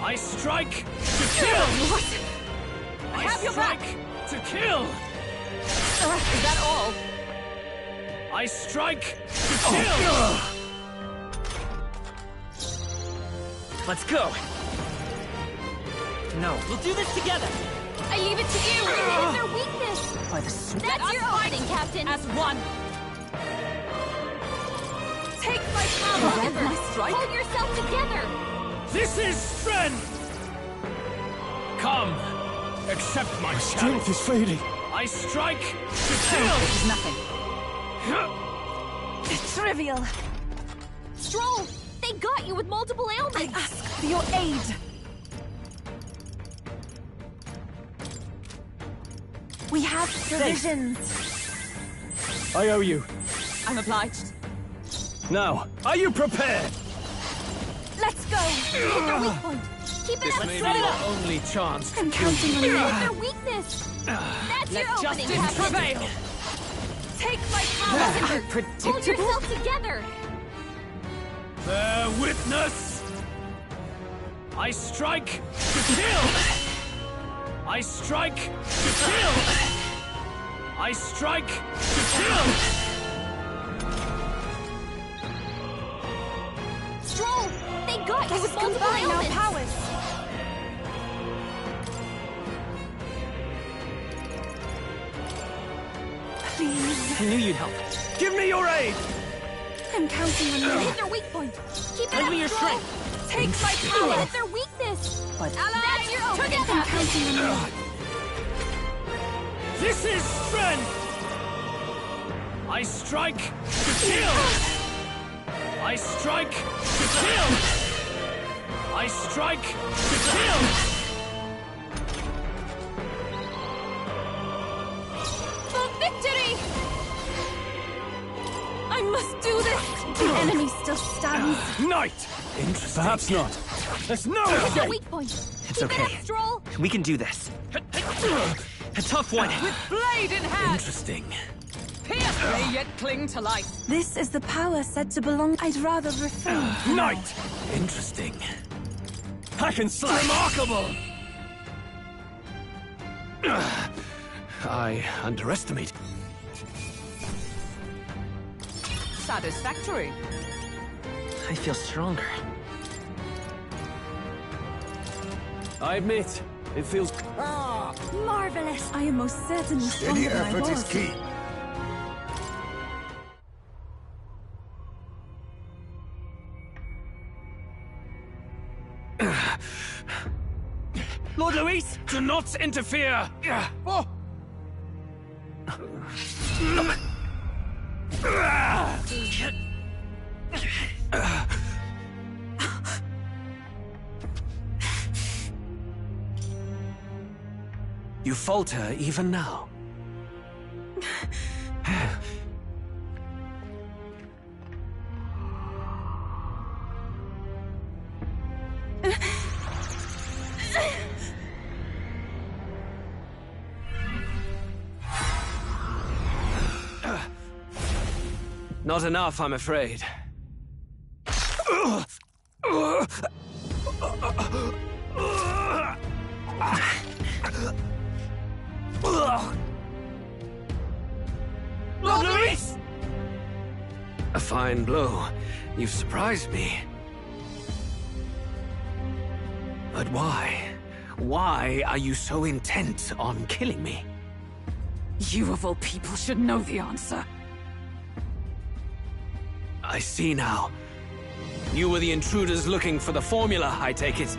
Speaker 6: I strike to kill!
Speaker 15: What? I have your back!
Speaker 6: To kill!
Speaker 15: Is that all?
Speaker 6: I strike to kill!
Speaker 9: Let's go. No, we'll do this together.
Speaker 4: I leave it to you! Hit their weakness!
Speaker 15: By the
Speaker 4: That's your opening, Captain!
Speaker 15: As one! Take my power!
Speaker 4: Remember,
Speaker 15: My strike!
Speaker 4: hold yourself together!
Speaker 6: This is strength! Come, accept my
Speaker 5: Strength is fading.
Speaker 6: I strike to kill!
Speaker 15: This is nothing.
Speaker 1: Trivial.
Speaker 4: Stroll! They got you with multiple ailments!
Speaker 1: I ask for your aid. We have provisions.
Speaker 5: I owe you.
Speaker 15: I'm obliged.
Speaker 5: Now, are you prepared?
Speaker 1: Let's go.
Speaker 4: Hit their weak point! Keep it
Speaker 6: This
Speaker 4: up,
Speaker 6: may be
Speaker 4: straight
Speaker 6: your
Speaker 4: up!
Speaker 6: only chance to
Speaker 1: I'm
Speaker 6: kill
Speaker 1: counting on
Speaker 6: you.
Speaker 1: you.
Speaker 4: Hit their weakness! That's your
Speaker 15: Let
Speaker 4: opening,
Speaker 15: justice
Speaker 4: Captain!
Speaker 15: prevail! Take my power!
Speaker 4: Hold
Speaker 15: Predictable?
Speaker 4: yourself together!
Speaker 6: Bear witness! I strike to kill! I strike to kill! I strike to kill!
Speaker 4: Stroll! They got you with multiple
Speaker 1: Combine our
Speaker 4: ailments!
Speaker 1: powers. Please.
Speaker 9: I knew you'd help.
Speaker 5: Give me your aid!
Speaker 1: I'm counting on you.
Speaker 4: Hit their weak point! Keep it
Speaker 9: Lend
Speaker 4: up,
Speaker 9: me your
Speaker 4: Stroll!
Speaker 9: strength.
Speaker 15: Take my power!
Speaker 4: Hit their weakness!
Speaker 15: But
Speaker 4: That's your opening,
Speaker 1: I'm
Speaker 4: Captain!
Speaker 1: counting on you.
Speaker 6: This is strength! I strike to kill! I strike to kill! I strike to kill!
Speaker 15: for victory! I must do this!
Speaker 1: The enemy still stands.
Speaker 5: Night!
Speaker 6: Interesting.
Speaker 5: Perhaps not. There's no
Speaker 4: Hit their
Speaker 5: escape!
Speaker 4: weak point!
Speaker 9: It's
Speaker 4: Keep
Speaker 9: okay.
Speaker 4: it up, Stroll!
Speaker 9: We can do this. A tough one.
Speaker 15: With blade in hand!
Speaker 6: Interesting.
Speaker 15: Pierce me, yet cling to life!
Speaker 1: This is the power said to belong. I'd rather refrain.
Speaker 5: Night!
Speaker 6: Interesting.
Speaker 5: I can slay!
Speaker 6: Remarkable! I underestimate.
Speaker 15: Satisfactory.
Speaker 9: I feel stronger.
Speaker 6: I admit, it feels...
Speaker 1: Marvelous. I am most certainly stronger
Speaker 8: Any
Speaker 1: than I
Speaker 8: effort is
Speaker 1: was.
Speaker 8: key.
Speaker 6: Lord Luis, do not interfere! Oh. You falter even now. Not enough, I'm afraid. Lord Luis! A fine blow. You've surprised me. But why? Why are you so intent on killing me?
Speaker 15: You of all people should know the answer.
Speaker 6: I see now. You were the intruders looking for the formula, I take it.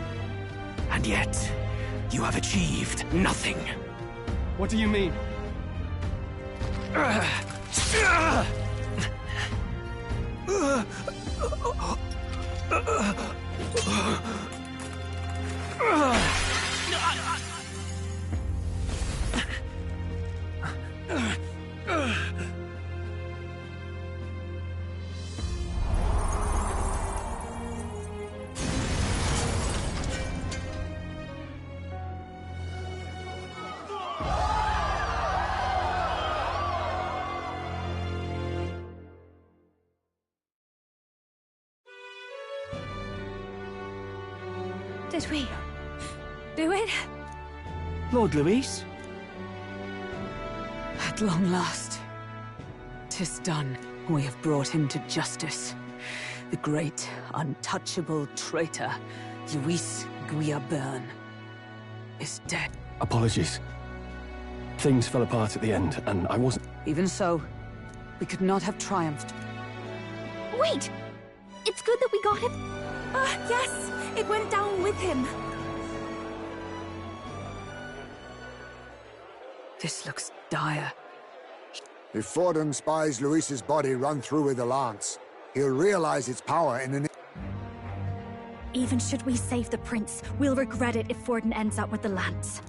Speaker 6: And yet, you have achieved nothing.
Speaker 5: What do you mean?
Speaker 4: Did we do it?
Speaker 12: Lord Luis?
Speaker 7: At long last. 'Tis done. We have brought him to justice. The great, untouchable traitor, Luis Guillaburn, is dead.
Speaker 5: Apologies. Things fell apart at the end, and I wasn't...
Speaker 7: Even so, we could not have triumphed.
Speaker 4: Wait! It's good that we got him.
Speaker 1: Yes! It went down with him.
Speaker 7: This looks dire.
Speaker 8: If Forden spies Luis's body run through with the lance, he'll realize its power in an...
Speaker 4: Even should we save the prince, we'll regret it if Forden ends up with the lance.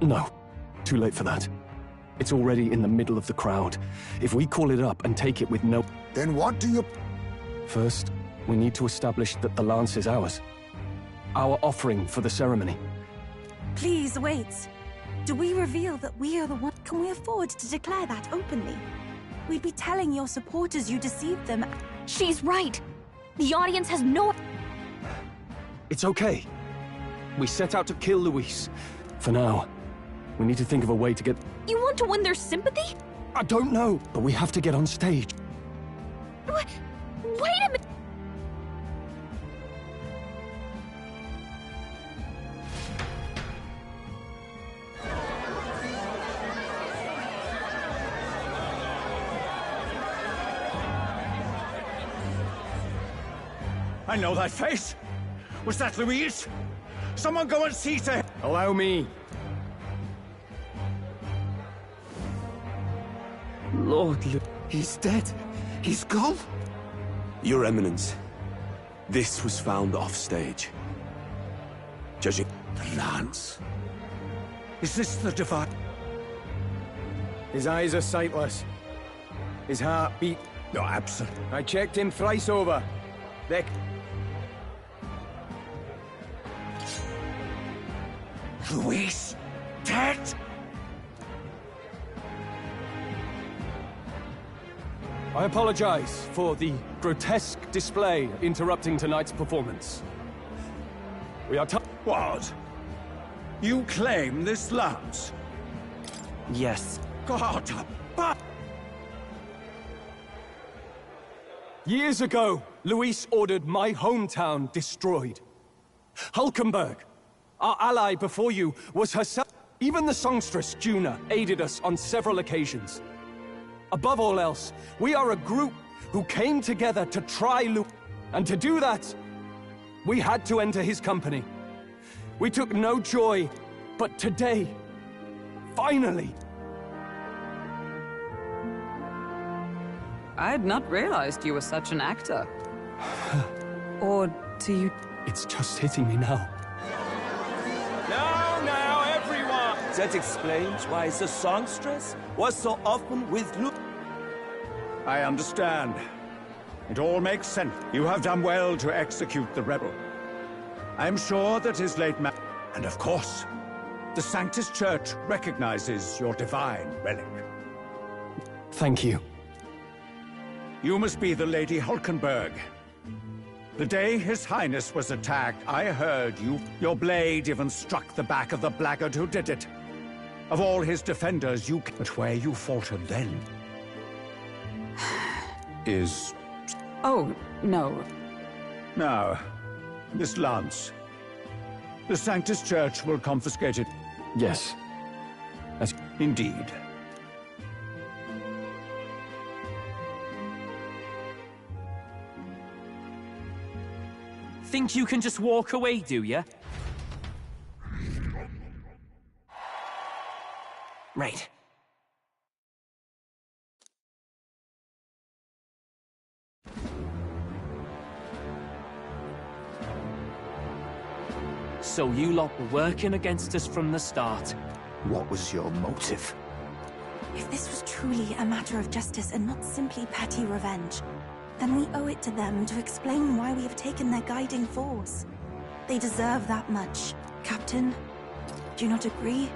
Speaker 5: No. Too late for that. It's already in the middle of the crowd. If we call it up and take it with no...
Speaker 8: Then what do you...
Speaker 5: First, we need to establish that the lance is ours. Our offering for the ceremony.
Speaker 1: Please, wait. Do we reveal that we are the one? Can we afford to declare that openly? We'd be telling your supporters you deceived them.
Speaker 4: She's right. The audience has no...
Speaker 5: It's okay. We set out to kill Luis. For now, we need to think of a way to get...
Speaker 4: You want to win their sympathy?
Speaker 5: I don't know, but we have to get on stage.
Speaker 4: What? Wait a minute!
Speaker 17: I know that face. Was that Luis? Someone go and see to him.
Speaker 5: Allow me.
Speaker 13: Lord, he's dead. He's gone.
Speaker 20: Your Eminence, this was found off stage. Judging
Speaker 17: the lance. Is this the divine?
Speaker 21: His eyes are sightless. His heart beat.
Speaker 17: No, absent.
Speaker 21: I checked him thrice over. They...
Speaker 17: Luis? Dead?
Speaker 5: I apologize for the grotesque display interrupting tonight's performance. We are
Speaker 17: What? You claim this lance?
Speaker 12: Yes.
Speaker 17: God, but...
Speaker 5: Years ago, Luis ordered my hometown destroyed. Hulkenberg, our ally before you, was herself. Even the songstress, Juna, aided us on several occasions. Above all else, we are a group who came together to try Luis. And to do that, we had to enter his company. We took no joy, but today, finally...
Speaker 7: I had not realized you were such an actor. Or do you...
Speaker 5: It's just hitting me now.
Speaker 10: Now, everyone!
Speaker 16: That explains why the songstress was so often with Luke.
Speaker 17: I understand. It all makes sense. You have done well to execute the rebel. I am sure that his late man... And of course, the Sanctus Church recognizes your divine relic.
Speaker 5: Thank you.
Speaker 17: You must be the Lady Hulkenberg. The day His Highness was attacked, I heard you. Your blade even struck the back of the blackguard who did it. Of all his defenders, you... But where you faltered then... is...
Speaker 7: Oh, no.
Speaker 17: Now, this lance. The Sanctus Church will confiscate it.
Speaker 5: Yes. As...
Speaker 17: Indeed.
Speaker 12: Think you can just walk away, do ya? Right. So you lot were working against us from the start.
Speaker 16: What was your motive?
Speaker 1: If this was truly a matter of justice and not simply petty revenge, then we owe it to them to explain why we have taken their guiding force. They deserve that much. Captain, do you not agree?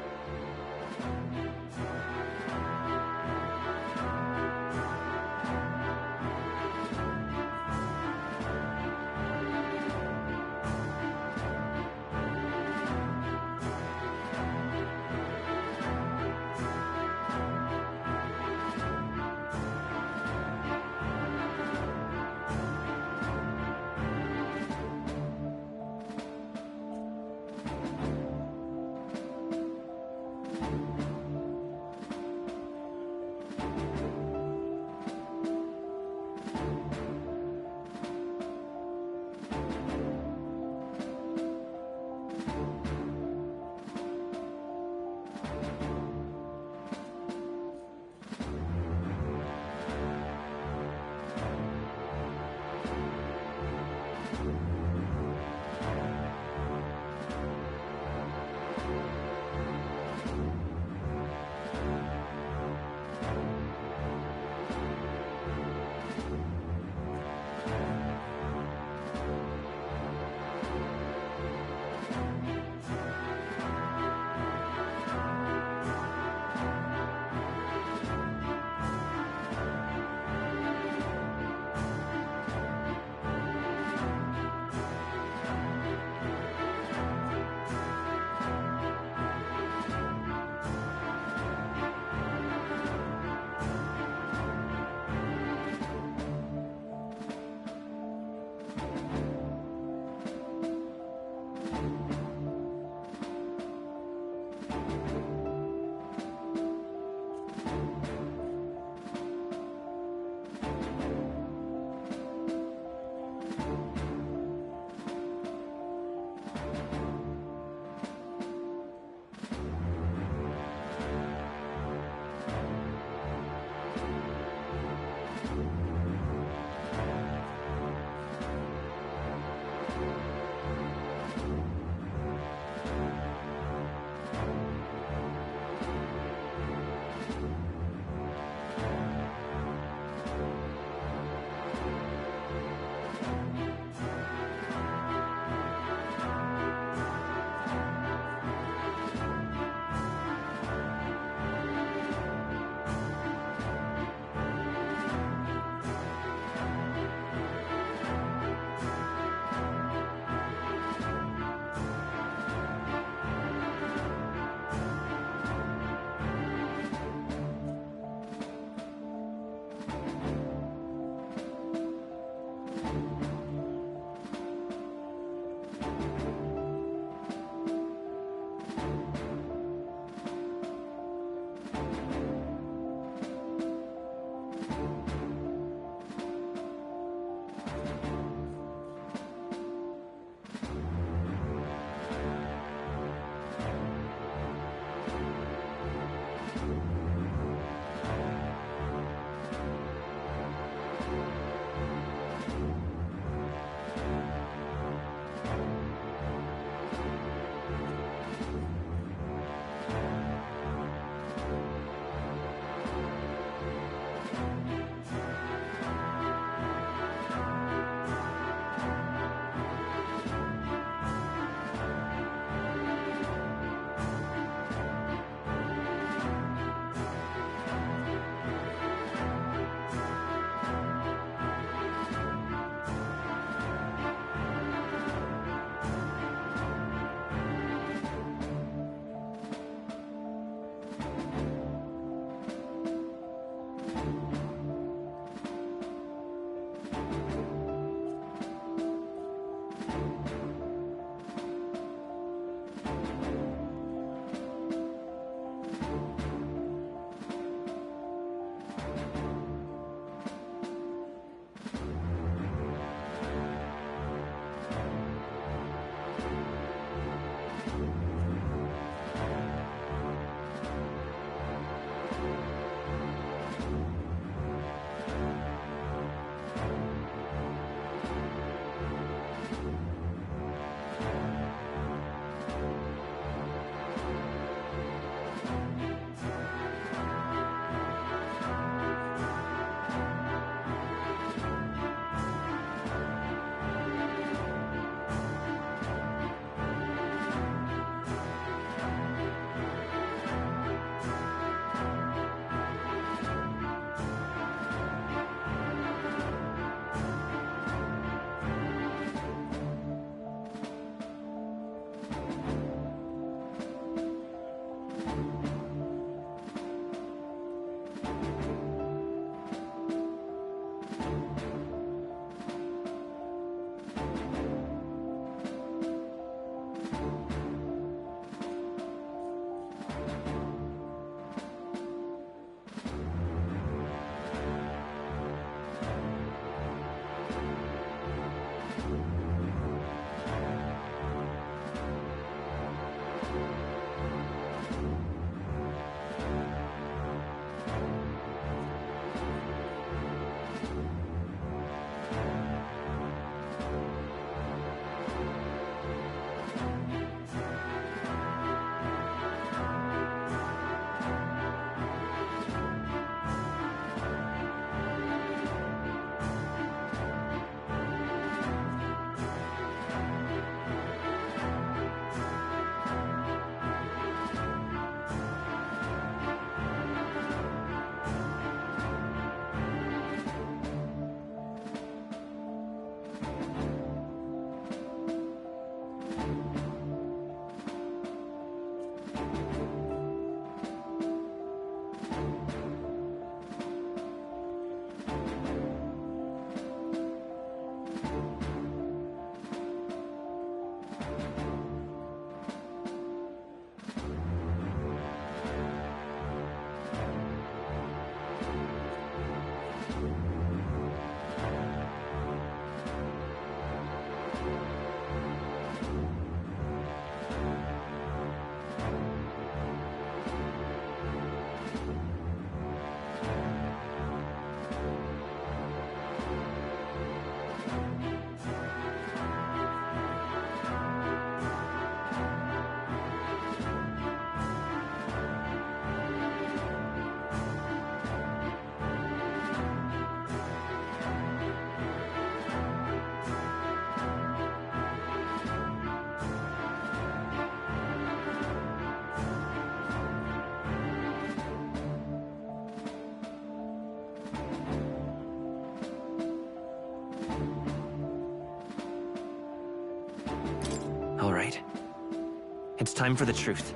Speaker 12: It's time for the truth.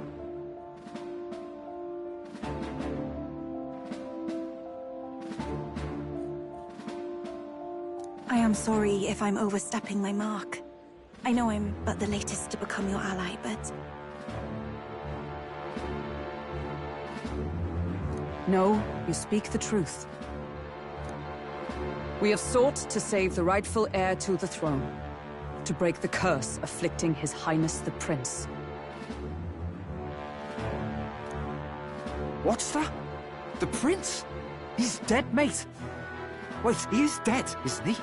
Speaker 1: I am sorry if I'm overstepping my mark. I know I'm but the latest to become your ally, but...
Speaker 7: No, you speak the truth. We have sought to save the rightful heir to the throne, to break the curse afflicting His Highness the Prince.
Speaker 13: What's that? The prince? He's dead, mate. Wait, he is dead, isn't he?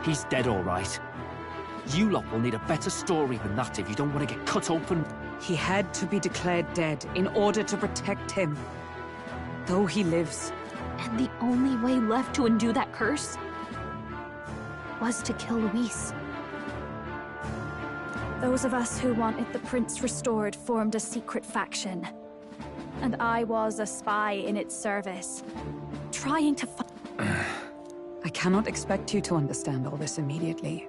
Speaker 12: He's dead, all right. You lot will need a better story than that if you don't want to get cut open.
Speaker 7: He had to be declared dead in order to protect him. Though he lives.
Speaker 4: And the only way left to undo that curse was to kill Luis.
Speaker 3: Those of us who wanted the prince restored formed a secret faction. And I was a spy in its service, trying to
Speaker 7: I cannot expect you to understand all this immediately.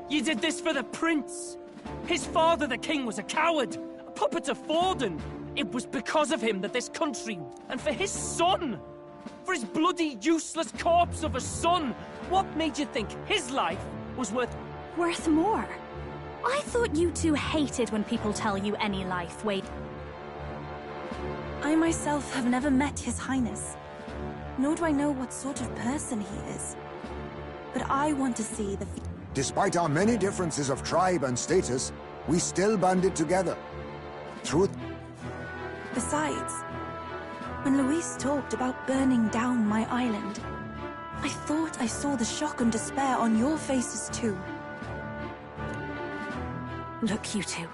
Speaker 12: You did this for the prince! His father, the king, was a coward! A puppet to Forden! It was because of him that this country... And for his son! For his bloody, useless corpse of a son! What made you think his life was worth...
Speaker 3: Worth more? I thought you two hated when people tell you any life, wait.
Speaker 1: I myself have never met His Highness, nor do I know what sort of person he is. But I want to see the...
Speaker 8: Despite our many differences of tribe and status, we still banded together. Truth.
Speaker 1: Besides, when Luis talked about burning down my island, I thought I saw the shock and despair on your faces too.
Speaker 3: Look, you two.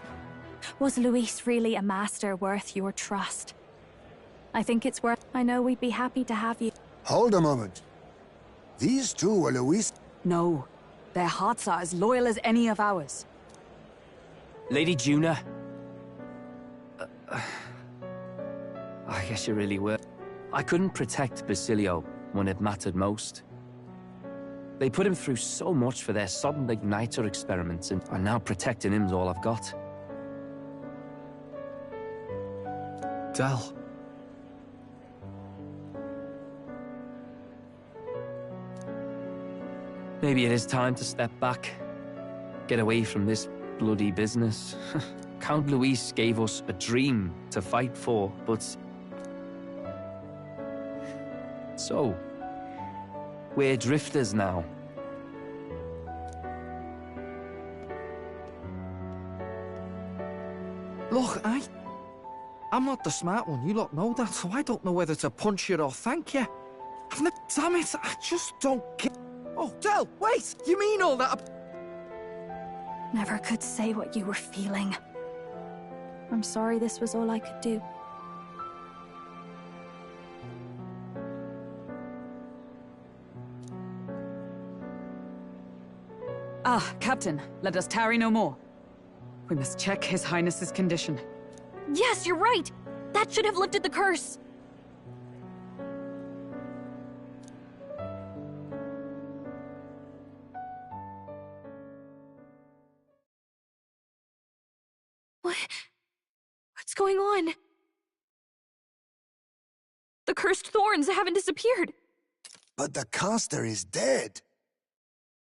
Speaker 3: Was Luis really a master worth your trust? I think it's worth... I know we'd be happy to have you.
Speaker 8: Hold a moment. These two were Luis...
Speaker 7: No. Their hearts are as loyal as any of ours.
Speaker 12: Lady Juna... I guess you really were. I couldn't protect Basilio when it mattered most. They put him through so much for their sodden igniter experiments, and now protecting him's all I've got.
Speaker 13: Del.
Speaker 12: Maybe it is time to step back. Get away from this bloody business. Count Luis gave us a dream to fight for, but... So, we're drifters now.
Speaker 13: Look, I'm not the smart one, you lot know that, so I don't know whether to punch you or thank you. Damn it, I just don't get... Oh, Del, wait! You mean all that...
Speaker 3: Never could say what you were feeling. I'm sorry this was all I could do.
Speaker 7: Ah, Captain, let us tarry no more. We must check His Highness's condition.
Speaker 4: Yes, you're right! That should have lifted the curse! What's going on? The cursed thorns haven't disappeared.
Speaker 8: But the caster is dead.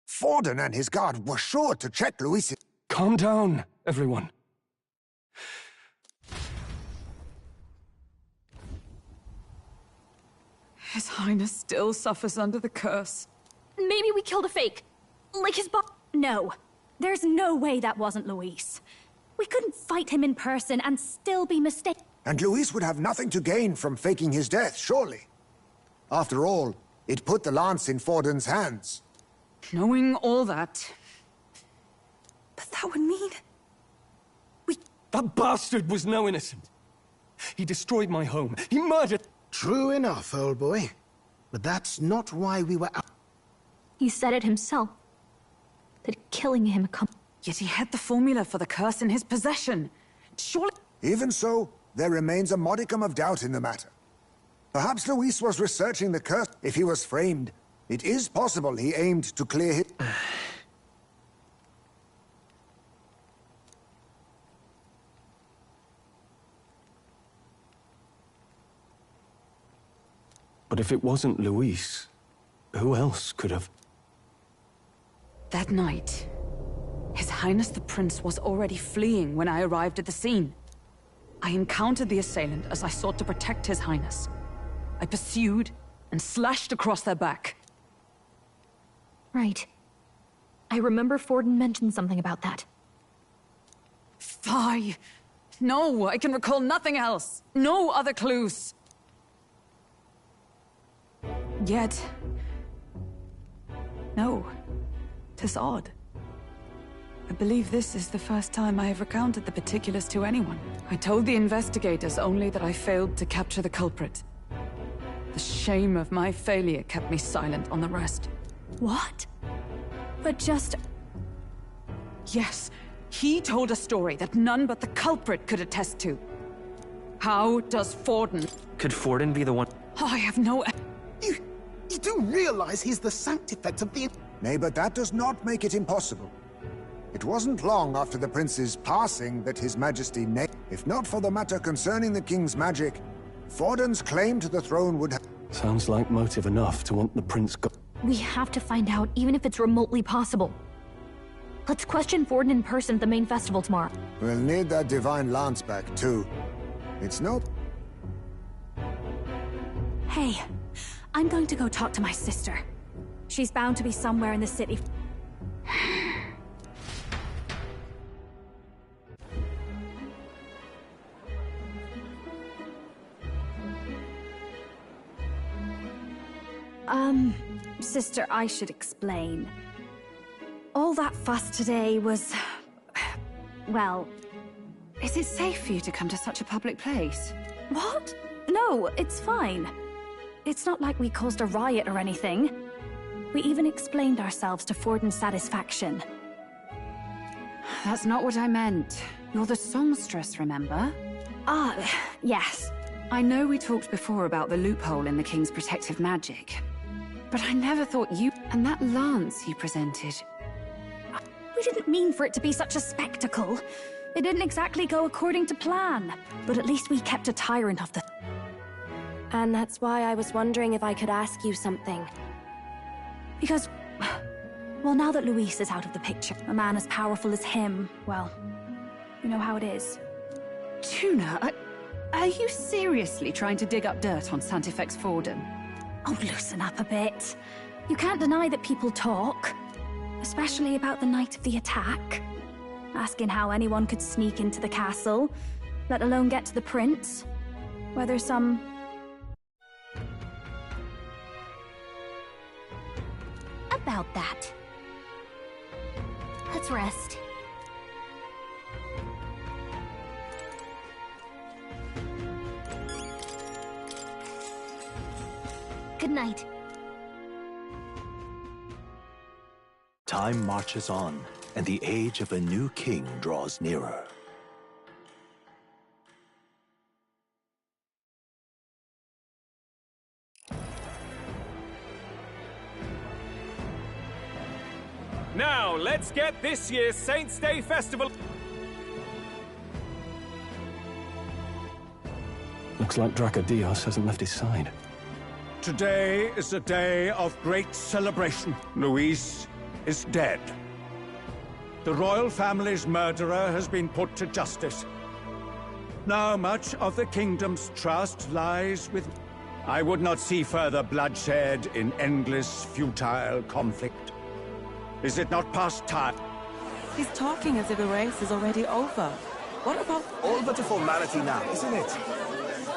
Speaker 8: Forden and his guard were sure to check Luis.
Speaker 5: Calm down, everyone.
Speaker 7: His Highness still suffers under the curse.
Speaker 4: Maybe we killed a fake. Like his
Speaker 3: No. There's no way that wasn't Luis. We couldn't fight him in person and still be mistaken.
Speaker 8: And Luis would have nothing to gain from faking his death, surely. After all, it put the lance in Forden's hands.
Speaker 7: Knowing all that...
Speaker 1: But that would mean...
Speaker 5: That bastard was no innocent. He destroyed my home. He murdered...
Speaker 22: True enough, old boy. But that's not why we were out.
Speaker 4: He said it himself. That killing him...
Speaker 7: Yet he had the formula for the curse in his possession. Surely...
Speaker 8: Even so, there remains a modicum of doubt in the matter. Perhaps Luis was researching the curse. If he was framed, it is possible he aimed to clear his...
Speaker 5: if it wasn't Luis, who else could have...
Speaker 7: That night, His Highness the Prince was already fleeing when I arrived at the scene. I encountered the assailant as I sought to protect His Highness. I pursued and slashed across their back.
Speaker 4: Right. I remember Forden mentioned something about that.
Speaker 7: Fie! No, I can recall nothing else. No other clues. Yet... no. 'Tis odd. I believe this is the first time I have recounted the particulars to anyone. I told the investigators only that I failed to capture the culprit. The shame of my failure kept me silent on the rest.
Speaker 4: What? But just...
Speaker 7: Yes, he told a story that none but the culprit could attest to. How does Forden...
Speaker 12: Could Forden be the one?
Speaker 7: Oh, I have no...
Speaker 22: You do realize he's the sanctifex of the...
Speaker 8: Nay, but that does not make it impossible. It wasn't long after the prince's passing that His Majesty named. If not for the matter concerning the king's magic, Forden's claim to the throne would have...
Speaker 5: Sounds like motive enough to want the prince
Speaker 4: We have to find out, even if it's remotely possible. Let's question Forden in person at the main festival tomorrow.
Speaker 8: We'll need that divine lance back, too. It's no...
Speaker 3: Hey, I'm going to go talk to my sister. She's bound to be somewhere in the city. Sister, I should explain. All that fuss today was... well...
Speaker 7: Is it safe for you to come to such a public place?
Speaker 3: What? No, it's fine. It's not like we caused a riot or anything. We even explained ourselves to Forden's satisfaction.
Speaker 7: That's not what I meant. You're the songstress, remember?
Speaker 3: Ah, yes.
Speaker 7: I know we talked before about the loophole in the king's protective magic. But I never thought you... And that lance he presented...
Speaker 3: We didn't mean for it to be such a spectacle. It didn't exactly go according to plan. But at least we kept a tyrant off the...
Speaker 2: And that's why I was wondering if I could ask you something.
Speaker 3: Because... well, now that Luis is out of the picture, a man as powerful as him, well... you know how it is.
Speaker 7: Tuna, are you seriously trying to dig up dirt on Santifex Forden?
Speaker 3: Oh, loosen up a bit. You can't deny that people talk. Especially about the night of the attack. Asking how anyone could sneak into the castle, let alone get to the prince. Whether some...
Speaker 4: About that. Let's rest. Good night.
Speaker 14: Time marches on, and the age of a new king draws nearer.
Speaker 10: Now, let's get this year's Saints' Day Festival...
Speaker 5: Looks like Dracodios hasn't left his side.
Speaker 17: Today is a day of great celebration. Luis is dead. The royal family's murderer has been put to justice. Now much of the kingdom's trust lies with... I would not see further bloodshed in endless, futile conflict. Is it not past time?
Speaker 23: He's talking as if the race is already over. What about...
Speaker 14: All but a formality now, isn't it?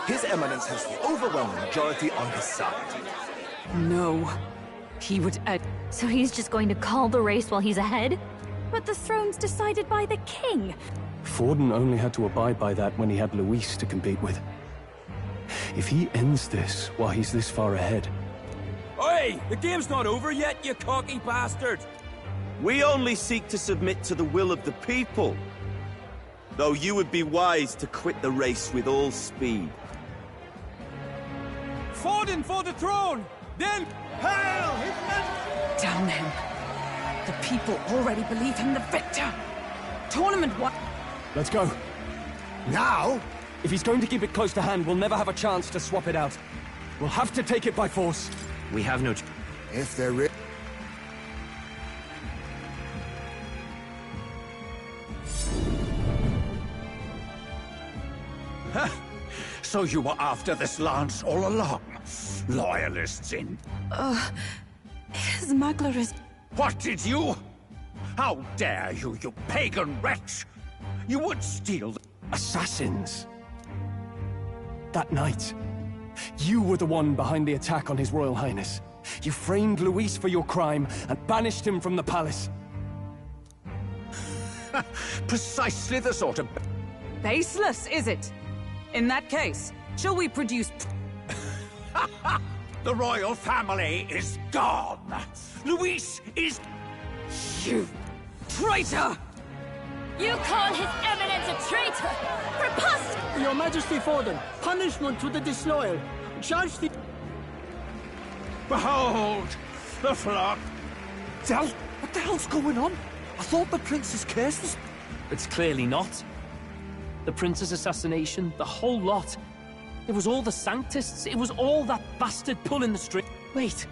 Speaker 14: His Eminence has the overwhelming majority on his side.
Speaker 7: No. He would...
Speaker 4: So he's just going to call the race while he's ahead?
Speaker 3: But the throne's decided by the king.
Speaker 5: Forden only had to abide by that when he had Luis to compete with. If he ends this while he's this far ahead...
Speaker 9: Oi! The game's not over yet, you cocky bastard!
Speaker 20: We only seek to submit to the will of the people. Though you would be wise to quit the race with all speed.
Speaker 10: Forden for the throne! Then, hail his majesty!
Speaker 7: Damn him. The people already believe him the victor. Tournament what?
Speaker 5: Let's go.
Speaker 8: Now?
Speaker 5: If he's going to keep it close to hand, we'll never have a chance to swap it out. We'll have to take it by force.
Speaker 12: We have no...
Speaker 8: If there is...
Speaker 17: So you were after this lance all along? Loyalists in...
Speaker 23: His smuggler is...
Speaker 17: What did you... How dare you, you pagan wretch! You would steal...
Speaker 5: Assassins. That night, you were the one behind the attack on His Royal Highness. You framed Luis for your crime and banished him from the palace.
Speaker 17: Precisely the sort of...
Speaker 7: Baseless, is it? In that case, shall we produce...
Speaker 17: The royal family is gone! Luis is...
Speaker 7: You traitor!
Speaker 4: You call His Eminence a traitor? Preposterous!
Speaker 11: Your Majesty Forden, punishment to the disloyal. Charge the...
Speaker 17: Behold! The flock!
Speaker 13: Del, what the hell's going on? I thought the prince's curse was...
Speaker 12: It's clearly not. The prince's assassination, the whole lot. It was all the Sanctists. It was all that bastard pulling the string. Wait.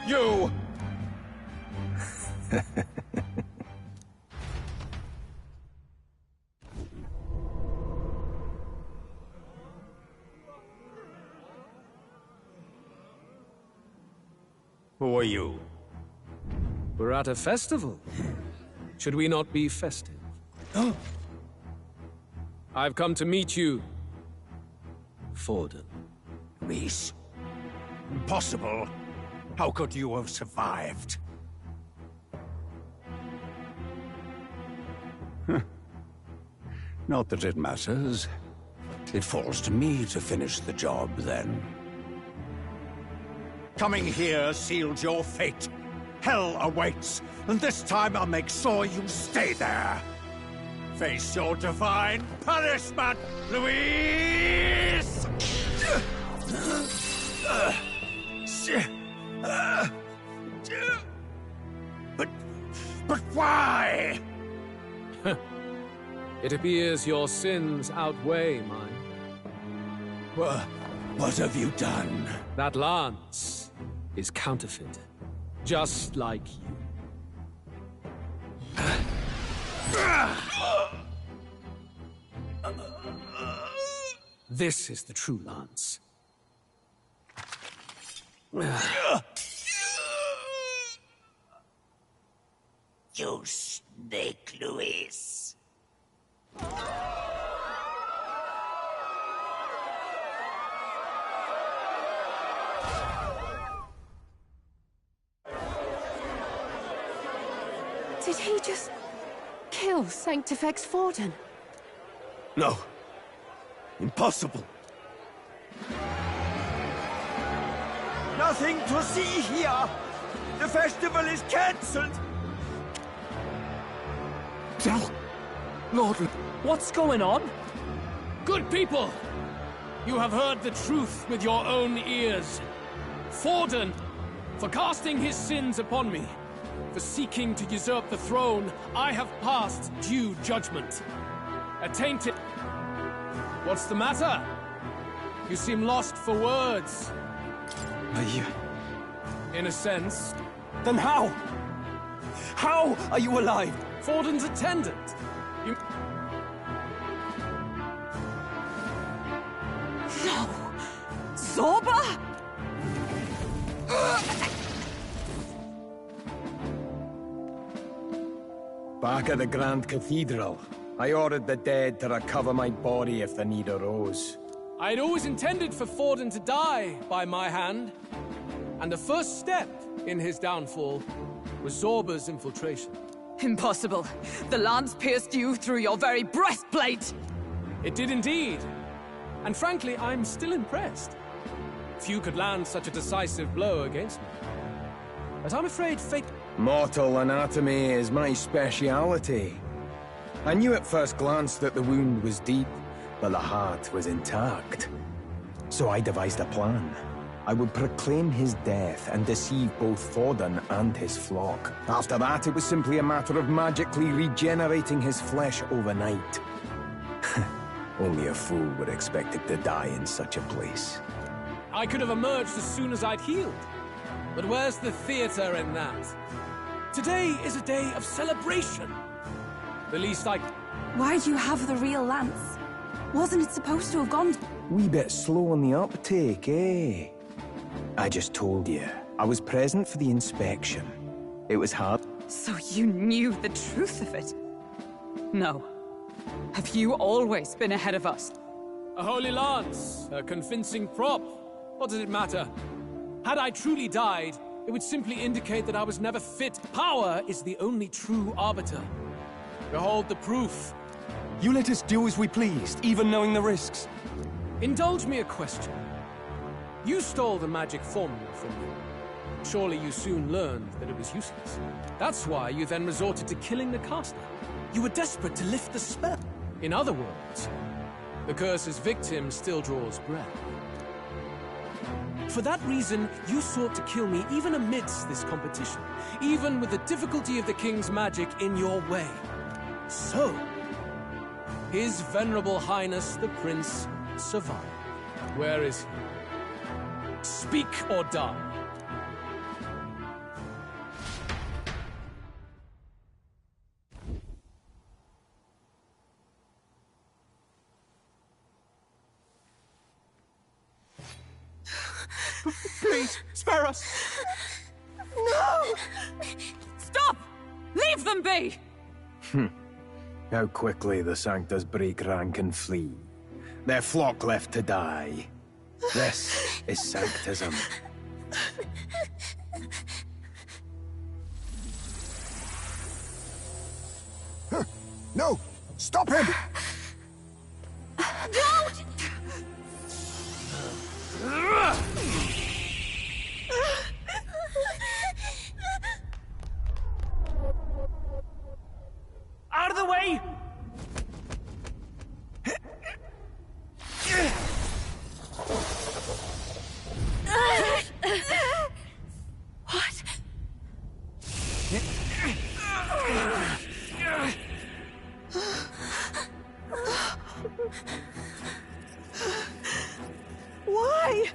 Speaker 17: You! Who are you?
Speaker 6: We're at a festival. Should we not be festive?
Speaker 17: Oh.
Speaker 6: I've come to meet you, Forden.
Speaker 17: Luis? Impossible. How could you have survived? Not that it matters. It falls to me to finish the job, then. Coming here sealed your fate. Hell awaits, and this time I'll make sure you stay there. Face your divine punishment, Luis! But why?
Speaker 6: It appears your sins outweigh mine.
Speaker 17: What have you done?
Speaker 6: That lance is counterfeit, just like you. This is the true lance.
Speaker 17: You snake, Luis.
Speaker 2: Did he just kill Sanctifex Forden?
Speaker 20: No. Impossible.
Speaker 21: Nothing to see here. The festival is cancelled.
Speaker 5: Del, Lord,
Speaker 12: what's going on?
Speaker 6: Good people! You have heard the truth with your own ears. Forden, for casting his sins upon me, for seeking to usurp the throne, I have passed due judgment. Attainted... What's the matter? You seem lost for words.
Speaker 5: Are you...
Speaker 6: In a sense.
Speaker 5: Then how? How are you alive?
Speaker 6: Forden's attendant. You...
Speaker 7: No! Zorba?
Speaker 21: Back at the Grand Cathedral, I ordered the dead to recover my body if the need arose.
Speaker 6: I had always intended for Forden to die by my hand, and the first step in his downfall was Zorba's infiltration.
Speaker 7: Impossible. The lance pierced you through your very breastplate!
Speaker 6: It did indeed. And frankly, I'm still impressed. Few could land such a decisive blow against me. But I'm afraid fate...
Speaker 21: Mortal anatomy is my speciality. I knew at first glance that the wound was deep, but the heart was intact. So I devised a plan. I would proclaim his death and deceive both Forden and his flock. After that, it was simply a matter of magically regenerating his flesh overnight. Only a fool would expect it to die in such a place.
Speaker 6: I could have emerged as soon as I'd healed. But where's the theater in that? Today is a day of celebration. The least I...
Speaker 1: Why do you have the real lance? Wasn't it supposed to have gone...
Speaker 21: Wee bit slow on the uptake, eh? I just told you. I was present for the inspection. It was hard.
Speaker 7: So you knew the truth of it? No. Have you always been ahead of us?
Speaker 6: A holy lance, a convincing prop. What does it matter? Had I truly died, it would simply indicate that I was never fit. Power is the only true arbiter. Behold the proof.
Speaker 5: You let us do as we pleased, even knowing the risks.
Speaker 6: Indulge me a question. You stole the magic formula from me. Surely you soon learned that it was useless. That's why you then resorted to killing the caster. You were desperate to lift the spell. In other words, the curse's victim still draws breath. For that reason, you sought to kill me even amidst this competition, even with the difficulty of the king's magic in your way. So, His Venerable Highness the Prince survived. Where is he? Speak or die.
Speaker 11: Please, spare us!
Speaker 7: No! Stop! Leave them be!
Speaker 21: How quickly the Sanctus break rank and flee. Their flock left to die. This is Sanctism.
Speaker 8: No! Stop him!
Speaker 7: Don't!
Speaker 9: Out of the way!
Speaker 7: What?
Speaker 11: Why?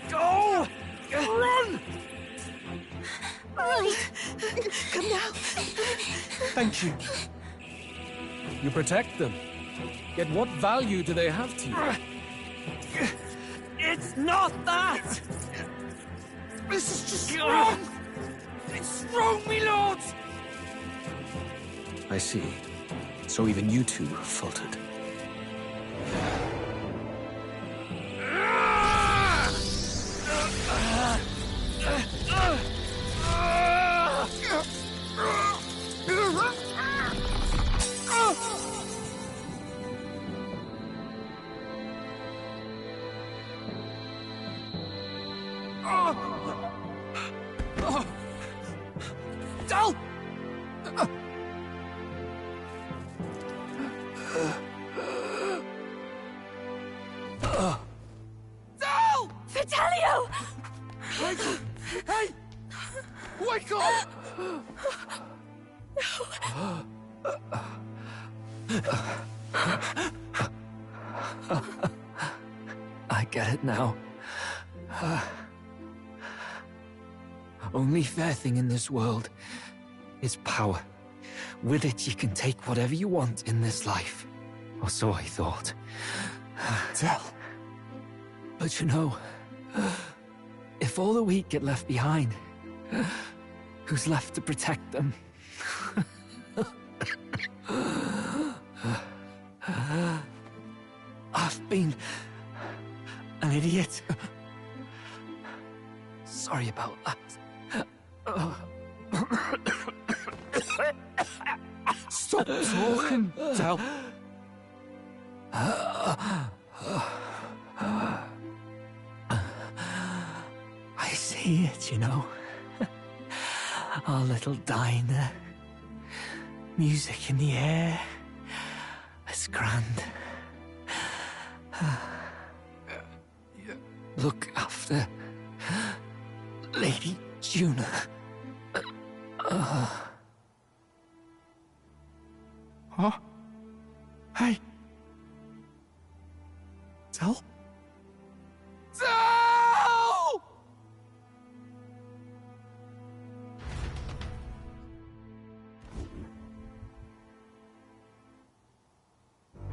Speaker 9: Go! Run!
Speaker 11: Come now.
Speaker 5: Thank you.
Speaker 6: You protect them. Yet what value do they have to you?
Speaker 9: It's not that! This is just wrong! It's wrong, me lords!
Speaker 5: I see. So even you two faltered.
Speaker 11: Del!
Speaker 7: Del! Fidelio!
Speaker 11: Hey! Wake up!
Speaker 13: I get it now. Only fair thing in this world is power. With it, you can take whatever you want in this life. Or so I thought.
Speaker 11: Del.
Speaker 13: But you know, if all the weak get left behind, who's left to protect them? I've been an idiot. Sorry about that.
Speaker 11: Stop talking, Del.
Speaker 13: I see it, you know. Our little diner. Music in the air. It's grand. Look after Lady Juna.
Speaker 11: Huh?
Speaker 13: Tell?
Speaker 9: No!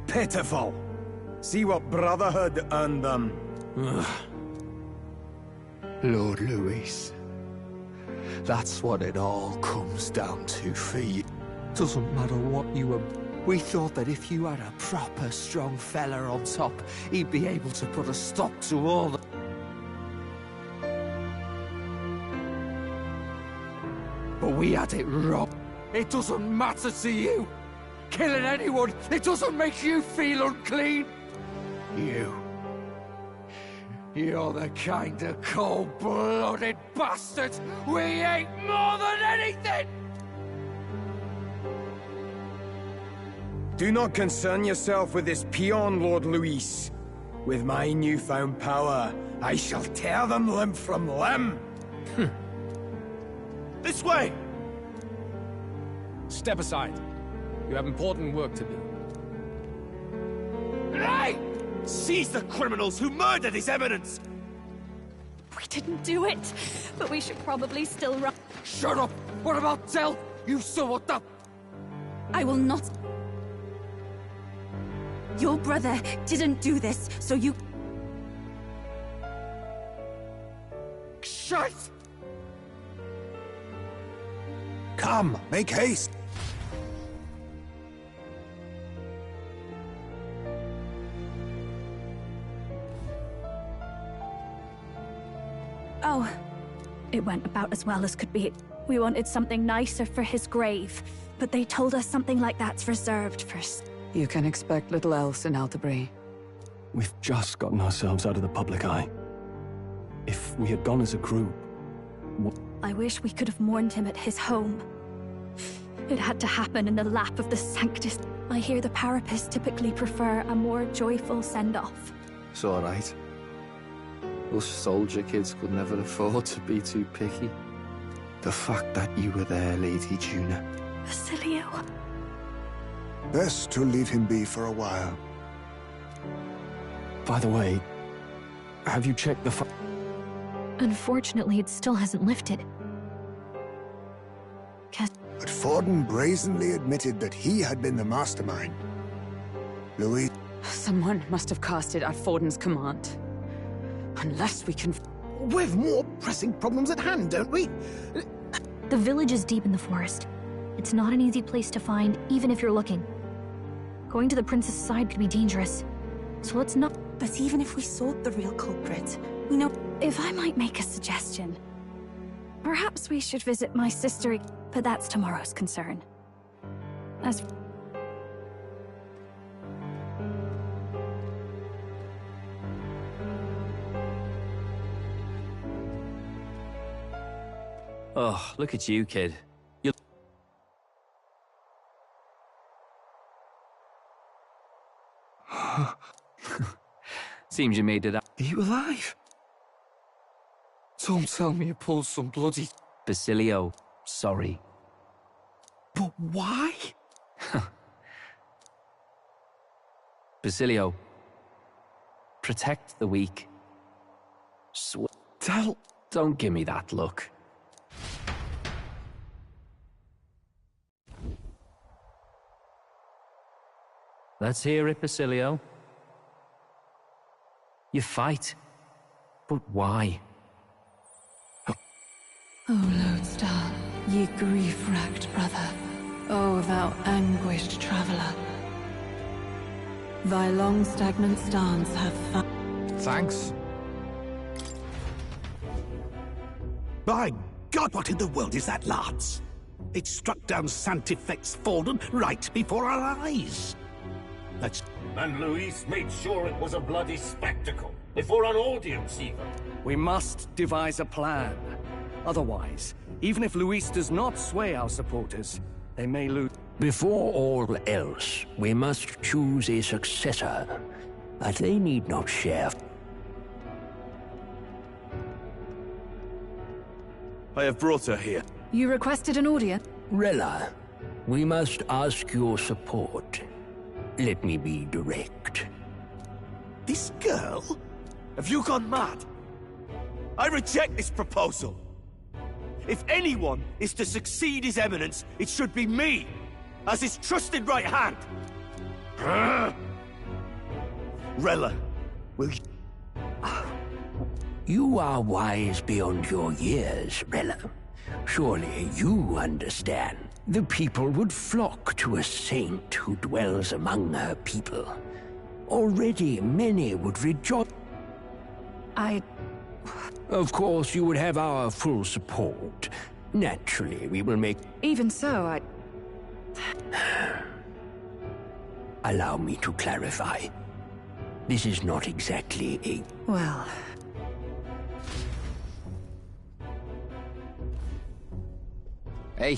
Speaker 21: Pitiful. See what Brotherhood earned them.
Speaker 13: Lord Louis. That's what it all comes down to for you. Doesn't matter what you were. We thought that if you had a proper strong fella on top, he'd be able to put a stop to all the... But we had it wrong. It doesn't matter to you. Killing anyone, it doesn't make you feel unclean. You're the kind of cold-blooded bastards we hate more than anything!
Speaker 21: Do not concern yourself with this peon, Lord Luis. With my newfound power, I shall tear them limb from limb.
Speaker 20: This way!
Speaker 6: Step aside. You have important work to do.
Speaker 20: Hey! Seize the criminals who murdered His Eminence!
Speaker 3: We didn't do it, but we should probably still run.
Speaker 13: Shut up! What about Del? You saw what that...
Speaker 1: I will not... Your brother didn't do this, so you...
Speaker 13: Shite!
Speaker 8: Come, make haste!
Speaker 3: Oh, it went about as well as could be. We wanted something nicer for his grave, but they told us something like that's reserved for...
Speaker 7: You can expect little else in Altabri.
Speaker 5: We've just gotten ourselves out of the public eye. If we had gone as a group...
Speaker 3: I wish we could have mourned him at his home. It had to happen in the lap of the Sanctus. I hear the Parapists typically prefer a more joyful send-off.
Speaker 13: It's all right. Us soldier kids could never afford to be too picky. The fact that you were there, Lady Juna.
Speaker 3: Basilio.
Speaker 8: Best to leave him be for a while.
Speaker 5: By the way, have you checked the
Speaker 4: Unfortunately, it still hasn't lifted.
Speaker 8: But Forden brazenly admitted that he had been the mastermind. Louis...
Speaker 7: Someone must have cast it at Forden's command. Unless we can...
Speaker 11: We've more pressing problems at hand, don't we?
Speaker 4: The village is deep in the forest. It's not an easy place to find, even if you're looking. Going to the prince's side could be dangerous. So let's not...
Speaker 1: But even if we sought the real culprit, we know...
Speaker 3: If I might make a suggestion, perhaps we should visit my sister, but that's tomorrow's concern. As...
Speaker 12: Oh, look at you, kid. You... Seems you made it up.
Speaker 13: Are you alive? Don't tell me you pulled some bloody...
Speaker 12: Basilio, sorry.
Speaker 13: But why?
Speaker 12: Basilio, protect the weak.
Speaker 13: Tell...
Speaker 12: Don't give me that look. Let's hear it, Basilio. You fight. But why?
Speaker 15: O lodestar, ye grief-racked brother, O thou anguished traveler. Thy long stagnant stance hath found...
Speaker 11: Thanks.
Speaker 9: By God, what in the world is that, lads? It struck down Santifex Forden right before our eyes. That's...
Speaker 18: And Luis made sure it was a bloody spectacle, before an audience even.
Speaker 19: We must devise a plan. Otherwise, even if Luis does not sway our supporters, they may lose.
Speaker 24: Before all else, we must choose a successor, but they need not share.
Speaker 20: I have brought her here.
Speaker 3: You requested an audience?
Speaker 24: Rella, we must ask your support. Let me be direct.
Speaker 9: This girl?
Speaker 20: Have you gone mad? I reject this proposal. If anyone is to succeed His Eminence, it should be me, as his trusted right hand. Rella, will you...
Speaker 24: You are wise beyond your years, Rella. Surely you understand. The people would flock to a saint who dwells among her people. Already many would rejoice. Of course, you would have our full support. Naturally, we will make...
Speaker 7: Even so,
Speaker 24: Allow me to clarify. This is not exactly a...
Speaker 7: Well...
Speaker 13: Hey,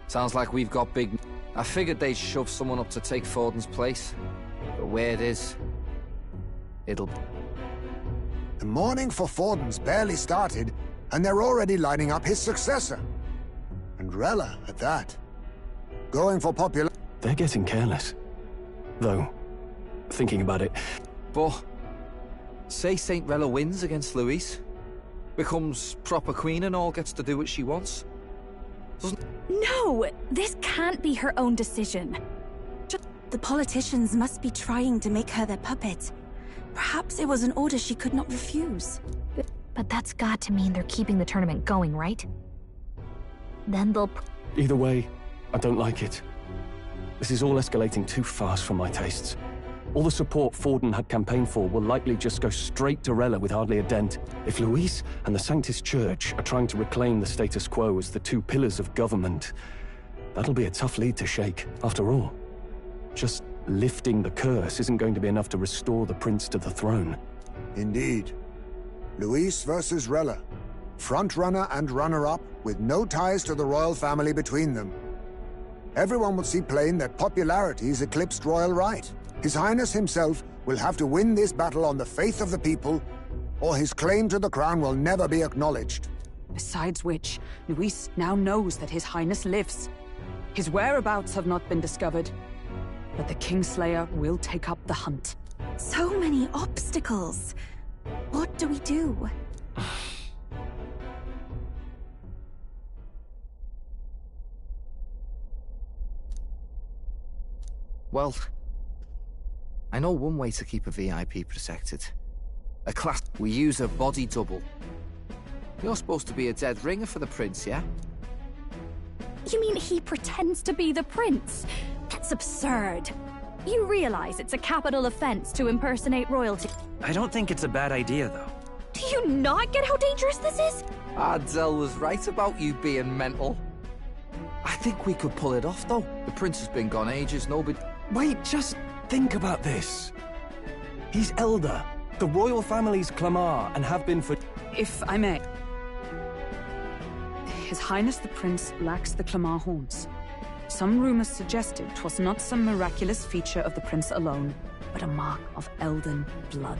Speaker 13: sounds like we've got big... I figured they'd shove someone up to take Forden's place. But where it is, it'll...
Speaker 8: The mourning for Forden's barely started, and they're already lining up his successor. And Rella, at that. Going for popular...
Speaker 5: They're getting careless. Though, thinking about it...
Speaker 13: But, say Saint Rella wins against Louise, becomes proper queen and all gets to do what she wants.
Speaker 3: No! This can't be her own decision.
Speaker 1: The politicians must be trying to make her their puppet. Perhaps it was an order she could not refuse.
Speaker 4: But that's got to mean they're keeping the tournament going, right? Then they'll...
Speaker 5: Either way, I don't like it. This is all escalating too fast for my tastes. All the support Forden had campaigned for will likely just go straight to Rella with hardly a dent. If Luis and the Sanctus Church are trying to reclaim the status quo as the two pillars of government, that'll be a tough lead to shake. After all, just lifting the curse isn't going to be enough to restore the prince to the throne.
Speaker 8: Indeed. Luis versus Rella. Frontrunner and runner-up, with no ties to the royal family between them. Everyone will see plain that popularity's eclipsed royal right. His Highness himself will have to win this battle on the faith of the people, or his claim to the crown will never be acknowledged.
Speaker 7: Besides which, Luis now knows that His Highness lives. His whereabouts have not been discovered, but the Kingslayer will take up the hunt.
Speaker 1: So many obstacles. What do we do?
Speaker 13: Well, I know one way to keep a VIP protected. A class... We use a body double. You're supposed to be a dead ringer for the prince, yeah?
Speaker 3: You mean he pretends to be the prince? That's absurd. You realize it's a capital offense to impersonate royalty.
Speaker 10: I don't think it's a bad idea, though.
Speaker 3: Do you not get how dangerous this is?
Speaker 13: Adzel was right about you being mental. I think we could pull it off, though. The prince has been gone ages, nobody...
Speaker 5: Wait, just think about this. He's elder. The royal family's Clamar, and have been for...
Speaker 7: If I may. His Highness the Prince lacks the Clamar horns. Some rumors suggested 'twas not some miraculous feature of the prince alone, but a mark of Elden blood.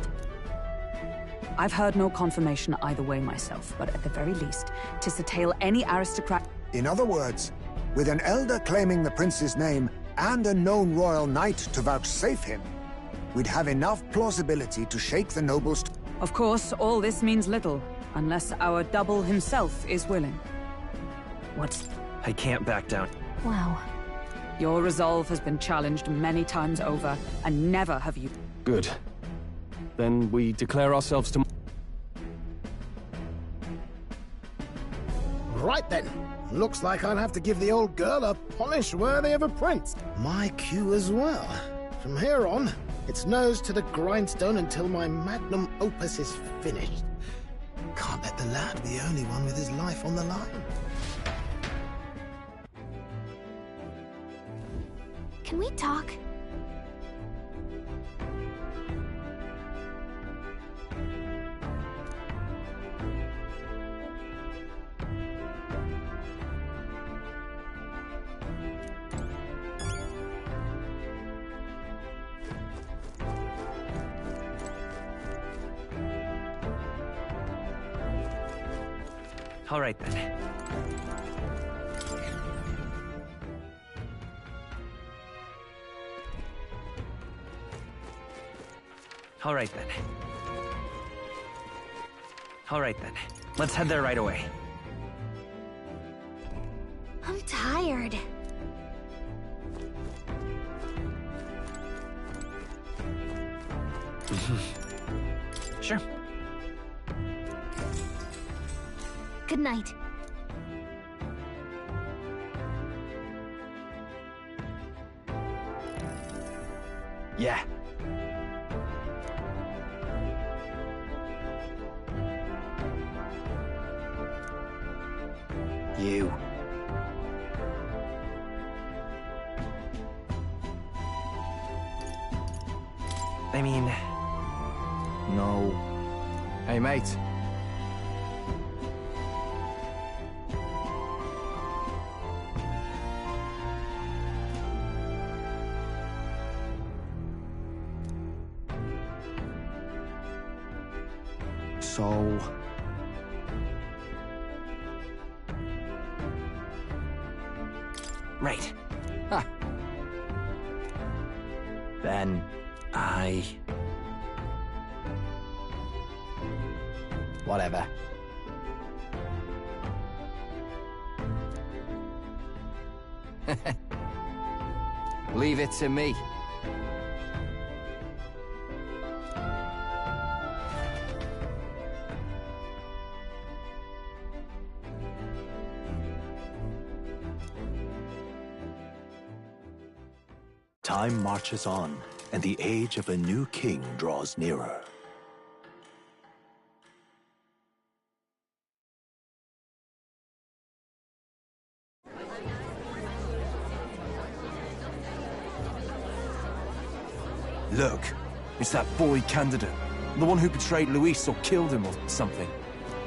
Speaker 7: I've heard no confirmation either way myself, but at the very least, 'tis a tale any aristocrat...
Speaker 8: In other words, with an elder claiming the prince's name and a known royal knight to vouchsafe him, we'd have enough plausibility to shake the nobles...
Speaker 7: Of course, all this means little, unless our double himself is willing. What's...
Speaker 10: I can't back down.
Speaker 4: Wow.
Speaker 7: Your resolve has been challenged many times over, and never have you...
Speaker 5: Good. Then we declare ourselves to...
Speaker 11: Right then. Looks like I'll have to give the old girl a polish worthy of a prince. My cue as well. From here on, it's nose to the grindstone until my magnum opus is finished. Can't let the lad be the only one with his life on the line.
Speaker 4: Can we talk?
Speaker 10: All right, then. All right then. All right then. Let's head there right away.
Speaker 4: I'm tired.
Speaker 10: Sure.
Speaker 4: Good night.
Speaker 10: Yeah. You. I mean... No.
Speaker 13: Hey, mate. So...
Speaker 10: Right.
Speaker 13: Ha.
Speaker 10: Then I...
Speaker 13: Whatever. Leave it to me.
Speaker 14: Time marches on, and the age of a new king draws nearer.
Speaker 21: Look, it's that boy candidate. The one who betrayed Luis or killed him or something.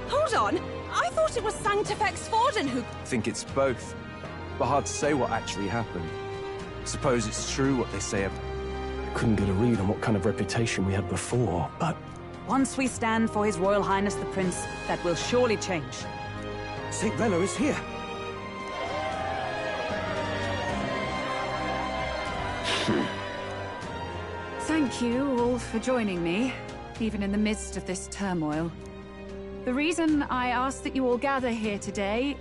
Speaker 7: Hold on! I thought it was Sanctifex Forden who...
Speaker 21: Think it's both. But hard to say what actually happened. Suppose it's true what they say.
Speaker 5: Couldn't get a read on what kind of reputation we had before, but...
Speaker 7: Once we stand for His Royal Highness the Prince, that will surely change.
Speaker 21: St. Rella is here.
Speaker 3: Thank you all for joining me, even in the midst of this turmoil. The reason I ask that you all gather here today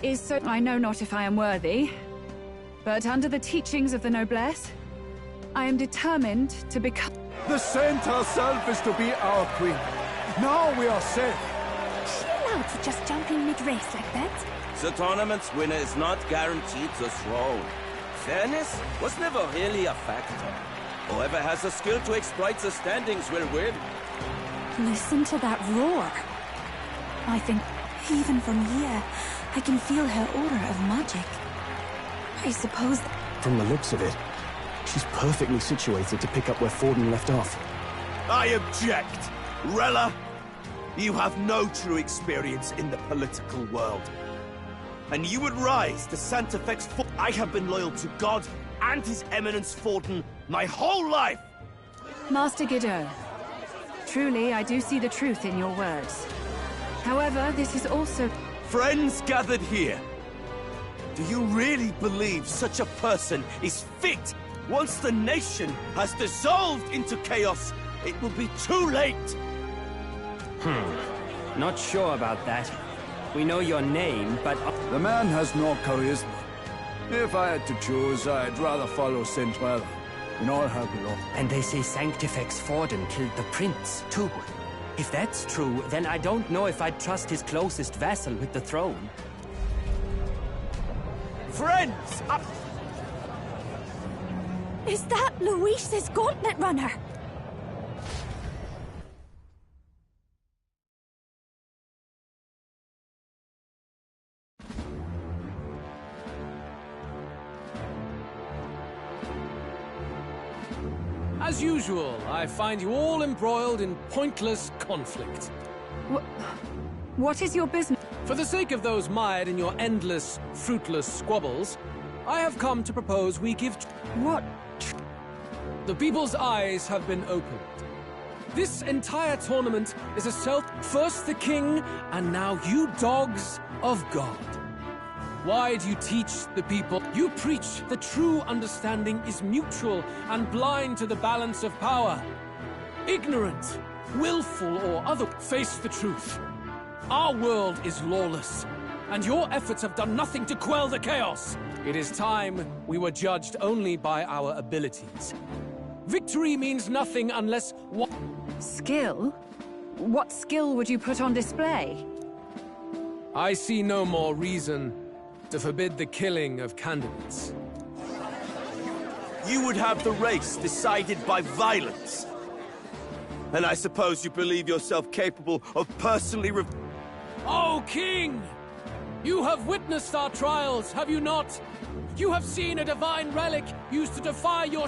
Speaker 3: is so I know not if I am worthy, but under the teachings of the noblesse, I am determined to become...
Speaker 9: The saint herself is to be our queen. Now we are safe.
Speaker 1: Is she allowed to just jump in mid-race like that?
Speaker 16: The tournament's winner is not guaranteed the throne. Fairness was never really a factor. Whoever has the skill to exploit the standings will win.
Speaker 1: Listen to that roar. I think, even from here, I can feel her aura of magic. I suppose...
Speaker 5: From the looks of it, she's perfectly situated to pick up where Forden left off.
Speaker 20: I object! Rella, you have no true experience in the political world. And you would rise to Sanctifex Forden. I have been loyal to God and His Eminence Forden my whole life!
Speaker 3: Master Guido, truly I do see the truth in your words. However, this is also...
Speaker 20: Friends gathered here, do you really believe such a person is fit? Once the nation has dissolved into chaos, it will be too late!
Speaker 12: Not sure about that. We know your name, but...
Speaker 9: The man has no charisma. If I had to choose, I'd rather follow St. Rella in all her glory.
Speaker 12: And they say Sanctifex Forden killed the prince, too. If that's true, then I don't know if I'd trust his closest vassal with the throne.
Speaker 20: Friends!
Speaker 1: Is that Luis's gauntlet runner?
Speaker 6: As usual, I find you all embroiled in pointless conflict.
Speaker 3: What is your business?
Speaker 6: For the sake of those mired in your endless, fruitless squabbles, I have come to propose we give...
Speaker 3: What?
Speaker 6: The people's eyes have been opened. This entire tournament is a first the king, and now you dogs of God. Why do you teach the people? You preach the true understanding is mutual and blind to the balance of power. ignorant, willful or other. Face the truth. Our world is lawless, and your efforts have done nothing to quell the chaos. It is time we were judged only by our abilities. Victory means nothing unless what...
Speaker 7: Skill? What skill would you put on display?
Speaker 6: I see no more reason to forbid the killing of candidates.
Speaker 20: You would have the race decided by violence. And I suppose you believe yourself capable of personally
Speaker 6: Oh, King! You have witnessed our trials, have you not? You have seen a divine relic used to defy your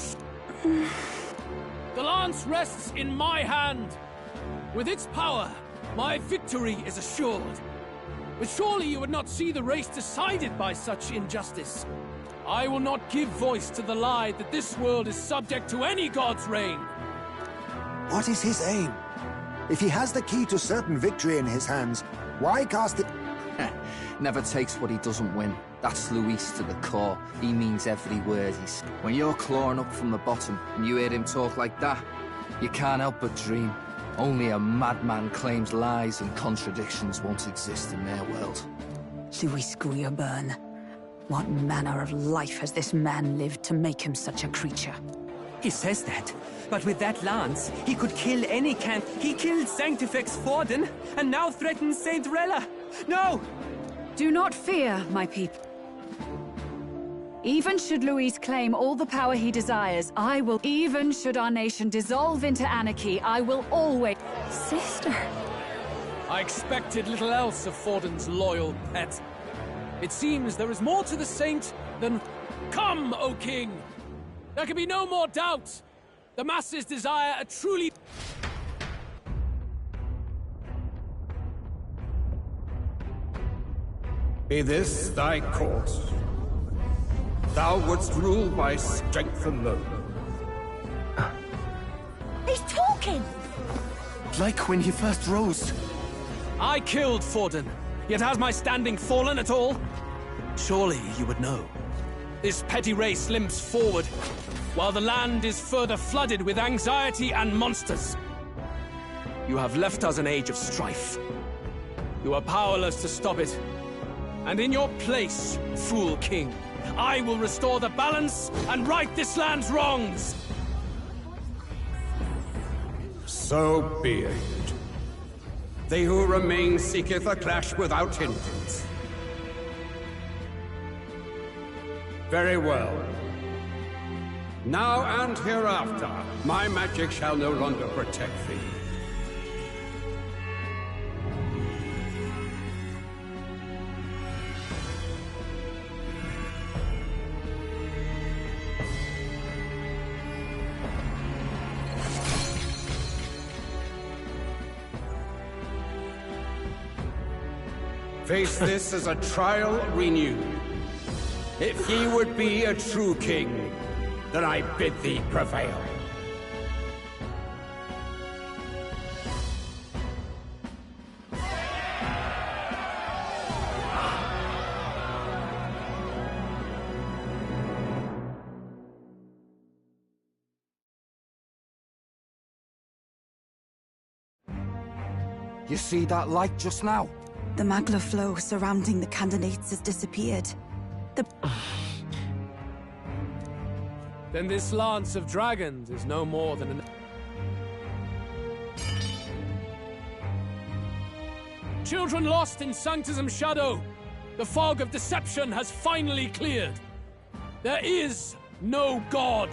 Speaker 6: The lance rests in my hand. With its power, my victory is assured. But surely you would not see the race decided by such injustice. I will not give voice to the lie that this world is subject to any god's reign.
Speaker 8: What is his aim? If he has the key to certain victory in his hands, why cast it?
Speaker 13: Never takes what he doesn't win. That's Luis to the core. He means every word he's... When you're clawing up from the bottom and you hear him talk like that, you can't help but dream. Only a madman claims lies and contradictions won't exist in their world.
Speaker 7: Luis Guillaburn. What manner of life has this man lived to make him such a creature?
Speaker 2: He says that, but with that lance, he could kill any can. He killed Sanctifex Forden, and now threatens Saint Rella. No!
Speaker 7: Do not fear, my people. Even should Luis claim all the power he desires, I will... Even should our nation dissolve into anarchy, I will always...
Speaker 1: Sister...
Speaker 6: I expected little else of Forden's loyal pet. It seems there is more to the saint than... Come, O King! There can be no more doubt! The masses desire a truly...
Speaker 9: Be this thy course? Thou wouldst rule by strength alone.
Speaker 1: He's talking!
Speaker 6: Like when he first rose. I killed Forden, yet has my standing fallen at all? Surely you would know. This petty race limps forward, while the land is further flooded with anxiety and monsters. You have left us an age of strife. You are powerless to stop it. And in your place, fool king, I will restore the balance and right this land's wrongs!
Speaker 9: So be it. They who remain seeketh a clash without hindrance. Very well. Now and hereafter, my magic shall no longer protect thee. Face this as a trial renewed. If ye would be a true king, then I bid thee prevail.
Speaker 13: You see that light just now?
Speaker 1: The magla flow surrounding the candidates has disappeared.
Speaker 6: Then this lance of dragons is no more than an... Children lost in Sanctism's shadow! The fog of deception has finally cleared! There is no God!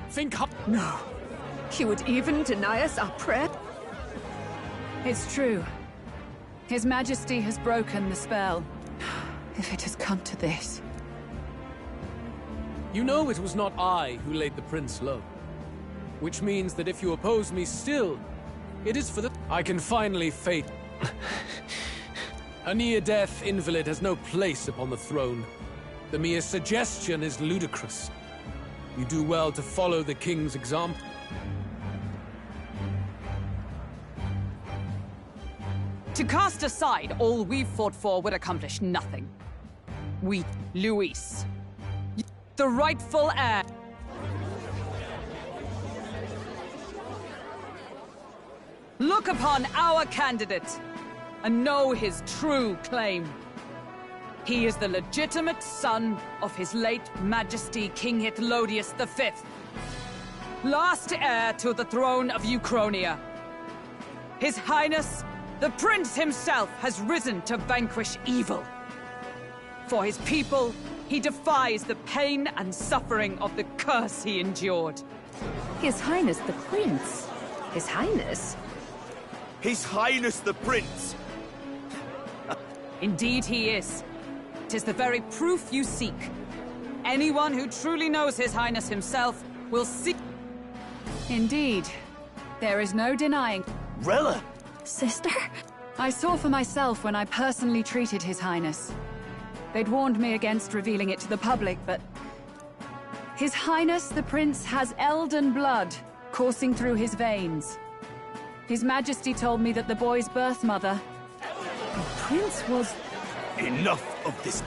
Speaker 6: Think hard...
Speaker 7: No. He would even deny us our prayer? It's true. His Majesty has broken the spell. If it has come to this...
Speaker 6: You know it was not I who laid the prince low. Which means that if you oppose me still, it is for the... I can finally fate... A near-death invalid has no place upon the throne. The mere suggestion is ludicrous. You do well to follow the king's example.
Speaker 7: To cast aside all we've fought for would accomplish nothing. We, Luis, the rightful heir. Look upon our candidate and know his true claim. He is the legitimate son of his late Majesty King Hythlodius V, last heir to the throne of Uchronia. His Highness, the Prince himself, has risen to vanquish evil. For his people, he defies the pain and suffering of the curse he endured.
Speaker 15: His Highness the Prince? His Highness?
Speaker 20: His Highness the Prince!
Speaker 7: Indeed he is. 'Tis the very proof you seek. Anyone who truly knows His Highness himself will see... Indeed. There is no denying...
Speaker 20: Rella!
Speaker 3: Sister?
Speaker 7: I saw for myself when I personally treated His Highness. They'd warned me against revealing it to the public, but... His Highness the Prince has Elden blood coursing through his veins. His Majesty told me that the boy's birth mother... The Prince was...
Speaker 20: Enough of this.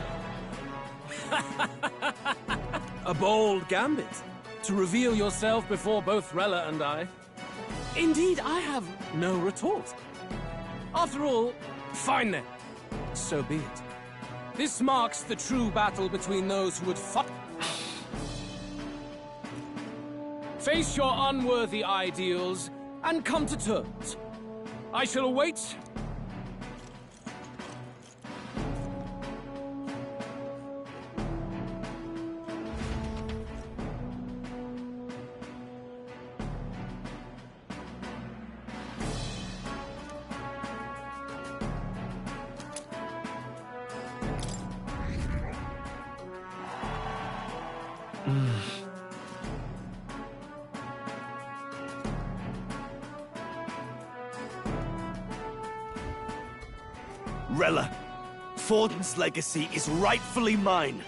Speaker 6: A bold gambit. To reveal yourself before both Rella and I. Indeed, I have no retort. After all, fine then. So be it. This marks the true battle between those who would fight. Face your unworthy ideals and come to terms. I shall await.
Speaker 20: Rella, Forden's legacy is rightfully mine.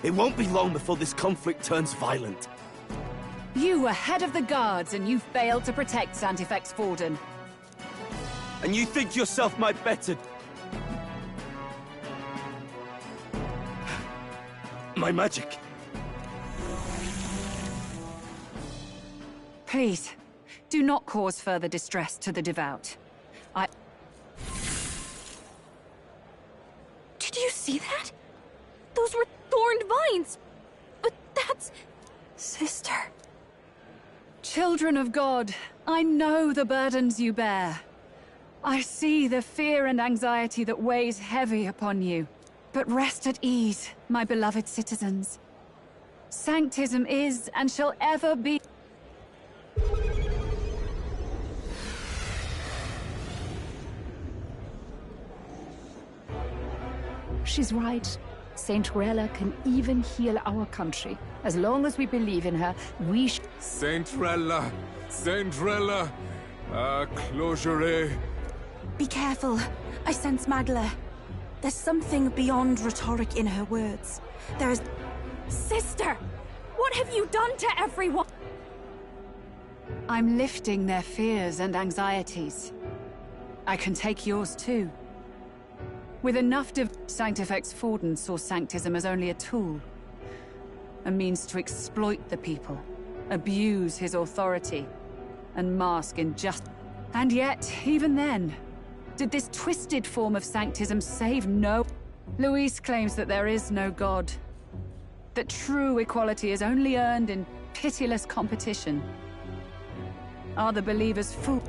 Speaker 20: It won't be long before this conflict turns violent.
Speaker 7: You were head of the guards and you failed to protect Santifex Forden.
Speaker 20: And you think yourself my better... My magic.
Speaker 7: Please, do not cause further distress to the devout.
Speaker 4: Did you see that? Those were thorned vines! But that's...
Speaker 3: Sister...
Speaker 7: Children of God, I know the burdens you bear. I see the fear and anxiety that weighs heavy upon you. But rest at ease, my beloved citizens. Sanctism is and shall ever be...
Speaker 15: She's right. Saint Rella can even heal our country. As long as we believe in her, we
Speaker 17: Saint Rella! Saint Rella! Closure.
Speaker 1: Be careful. I sense Magla. There's something beyond rhetoric in her words. There is...
Speaker 4: Sister! What have you done to everyone?
Speaker 7: I'm lifting their fears and anxieties. I can take yours too. With enough Sanctifex Forden saw Sanctism as only a tool. A means to exploit the people, abuse his authority, and mask injustice. And yet, even then, did this twisted form of Sanctism save no... Luis claims that there is no God. That true equality is only earned in pitiless competition. Are the believers fool?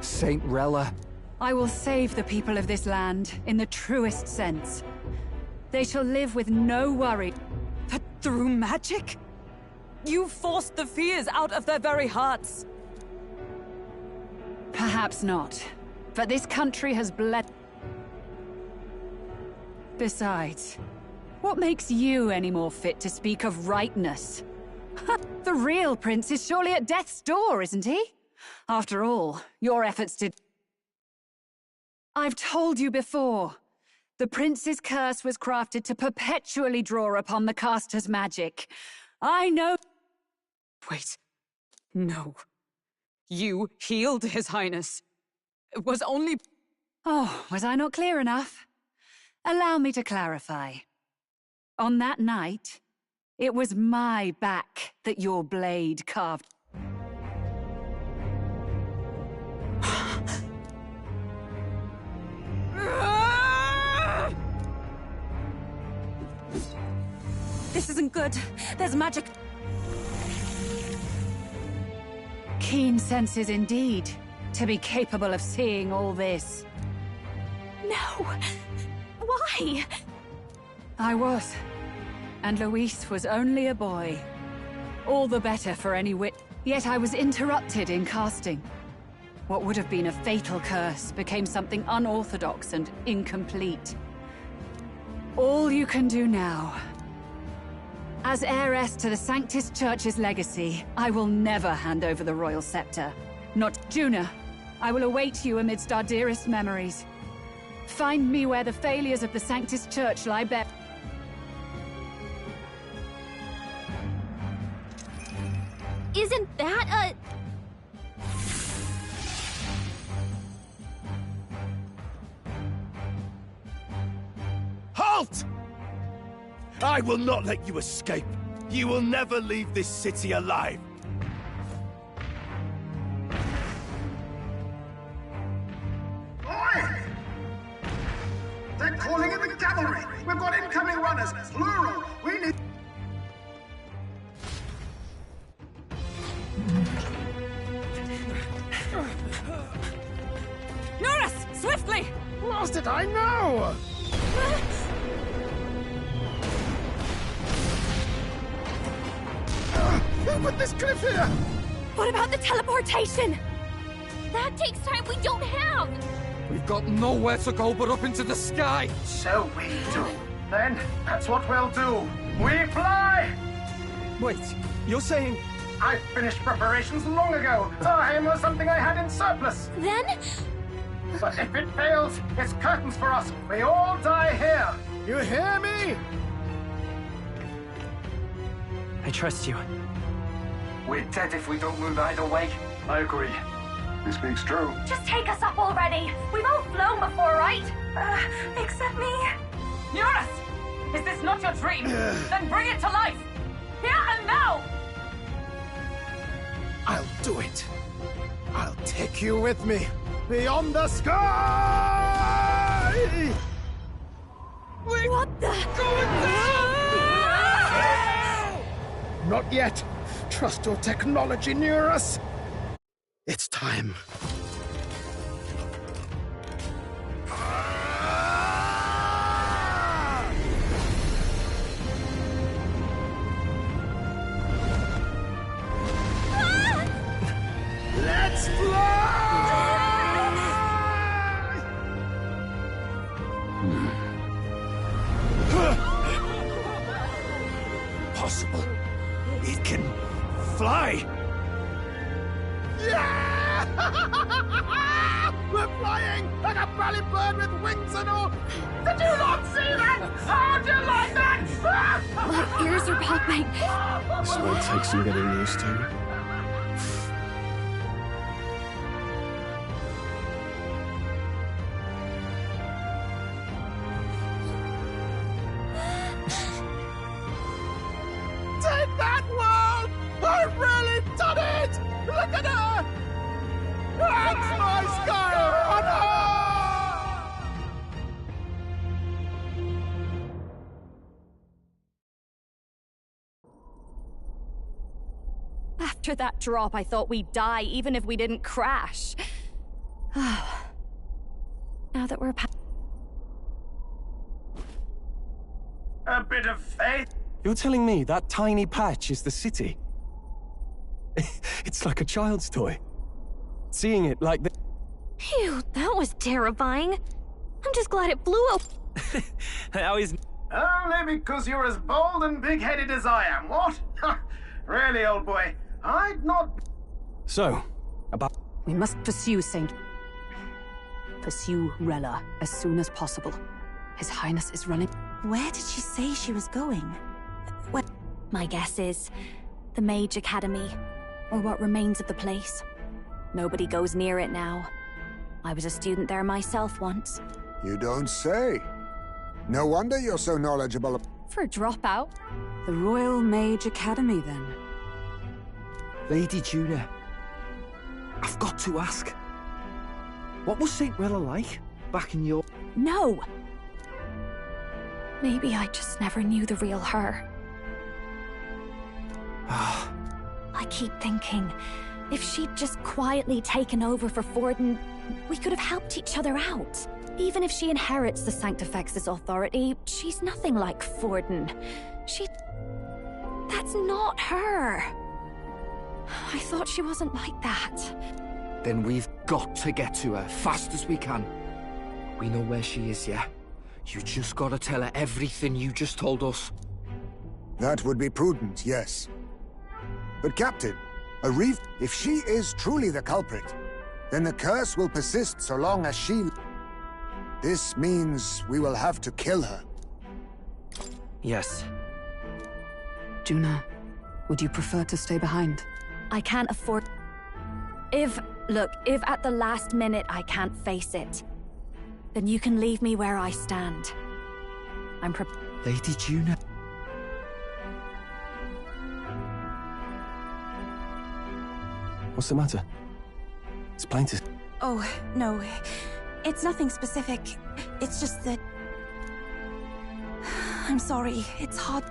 Speaker 13: Saint Rella...
Speaker 7: I will save the people of this land, in the truest sense. They shall live with no worry. But through magic? You forced the fears out of their very hearts. Perhaps not. But this country has bled... Besides, what makes you any more fit to speak of rightness? The real prince is surely at death's door, isn't he? After all, your efforts did... I've told you before. The prince's curse was crafted to perpetually draw upon the caster's magic. I know... Wait. No. You healed His Highness. It was only... Oh, was I not clear enough? Allow me to clarify. On that night, it was my back that your blade carved.
Speaker 1: isn't good. There's magic.
Speaker 15: Keen senses indeed, to be capable of seeing all this.
Speaker 4: No! Why?
Speaker 15: I was. And Luis was only a boy. All the better for any wit. Yet I was interrupted in casting. What would have been a fatal curse became something unorthodox and incomplete. All you can do now. As heiress to the Sanctus Church's legacy, I will never hand over the royal scepter. Not Juna. I will await you amidst our dearest memories. Find me where the failures of the Sanctus Church lie bare.
Speaker 4: Isn't that a...
Speaker 20: Halt! I will not let you escape. You will never leave this city alive.
Speaker 11: Oi! They're calling in the cavalry! We've got incoming runners, plural! We need...
Speaker 1: Norris! Swiftly!
Speaker 11: Lost it, I know! Who put this cliff here?
Speaker 4: What about the teleportation? That takes time we don't have!
Speaker 18: We've got nowhere to go but up into the sky!
Speaker 11: So we do. Then, that's what we'll do. We fly!
Speaker 21: Wait, you're saying...
Speaker 11: I finished preparations long ago. Time was something I had in surplus.
Speaker 4: Then?
Speaker 11: But if it fails, it's curtains for us. We all die here. You hear me?
Speaker 10: I trust you.
Speaker 11: We're dead if we don't move either way. I agree. This speaks true.
Speaker 4: Just take us up already. We've all flown before, right? Except me.
Speaker 19: Eurus! Is this not your dream? Then bring it to life! Here and now!
Speaker 11: I'll do it. I'll take you with me. Beyond the sky!
Speaker 4: What the?
Speaker 11: Not yet. Trust your technology near us. It's time. Let's fly!
Speaker 20: Possible. It can fly.
Speaker 11: Yeah! We're flying like a bally bird with wings and all. Did you not see that? How do you like that?
Speaker 4: My ears are popping.
Speaker 5: This might take some getting used to.
Speaker 11: Take that, world! I've really done it! Look at her! That's my sky runner!
Speaker 3: After that drop, I thought we'd die, even if we didn't crash. Now that we're
Speaker 11: A bit of faith.
Speaker 5: You're telling me that tiny patch is the city? It's like a child's toy. Seeing it like this...
Speaker 4: Phew, that was terrifying. I'm just glad it blew up.
Speaker 10: How is...
Speaker 11: Only because you're as bold and big-headed as I am, what? Really, old boy, I'd not...
Speaker 5: So, about...
Speaker 15: We must pursue Pursue Rella as soon as possible. His Highness is running...
Speaker 1: Where did she say she was going? What?
Speaker 3: My guess is the Mage Academy, or what remains of the place. Nobody goes near it now. I was a student there myself once.
Speaker 8: You don't say. No wonder you're so knowledgeable.
Speaker 3: For a dropout.
Speaker 7: The Royal Mage Academy, then.
Speaker 13: Lady Juna, I've got to ask. What was St. Rella like back in your...
Speaker 3: No! Maybe I just never knew the real her. I keep thinking, if she'd just quietly taken over for Forden, we could have helped each other out. Even if she inherits the Sanctifex's authority, she's nothing like Forden. That's not her. I thought she wasn't like that.
Speaker 13: Then we've got to get to her, fast as we can. We know where she is, yeah? You just gotta tell her everything you just told us.
Speaker 8: That would be prudent, yes. But Captain, if she is truly the culprit, then the curse will persist so long as she... This means we will have to kill her.
Speaker 13: Yes.
Speaker 15: Juna, would you prefer to stay behind?
Speaker 3: I can't afford... If at the last minute I can't face it, then you can leave me where I stand. I'm
Speaker 13: Lady Juna...
Speaker 5: What's the matter? It's plain to...
Speaker 1: Oh, no. It's nothing specific. It's just that... I'm sorry. It's hard...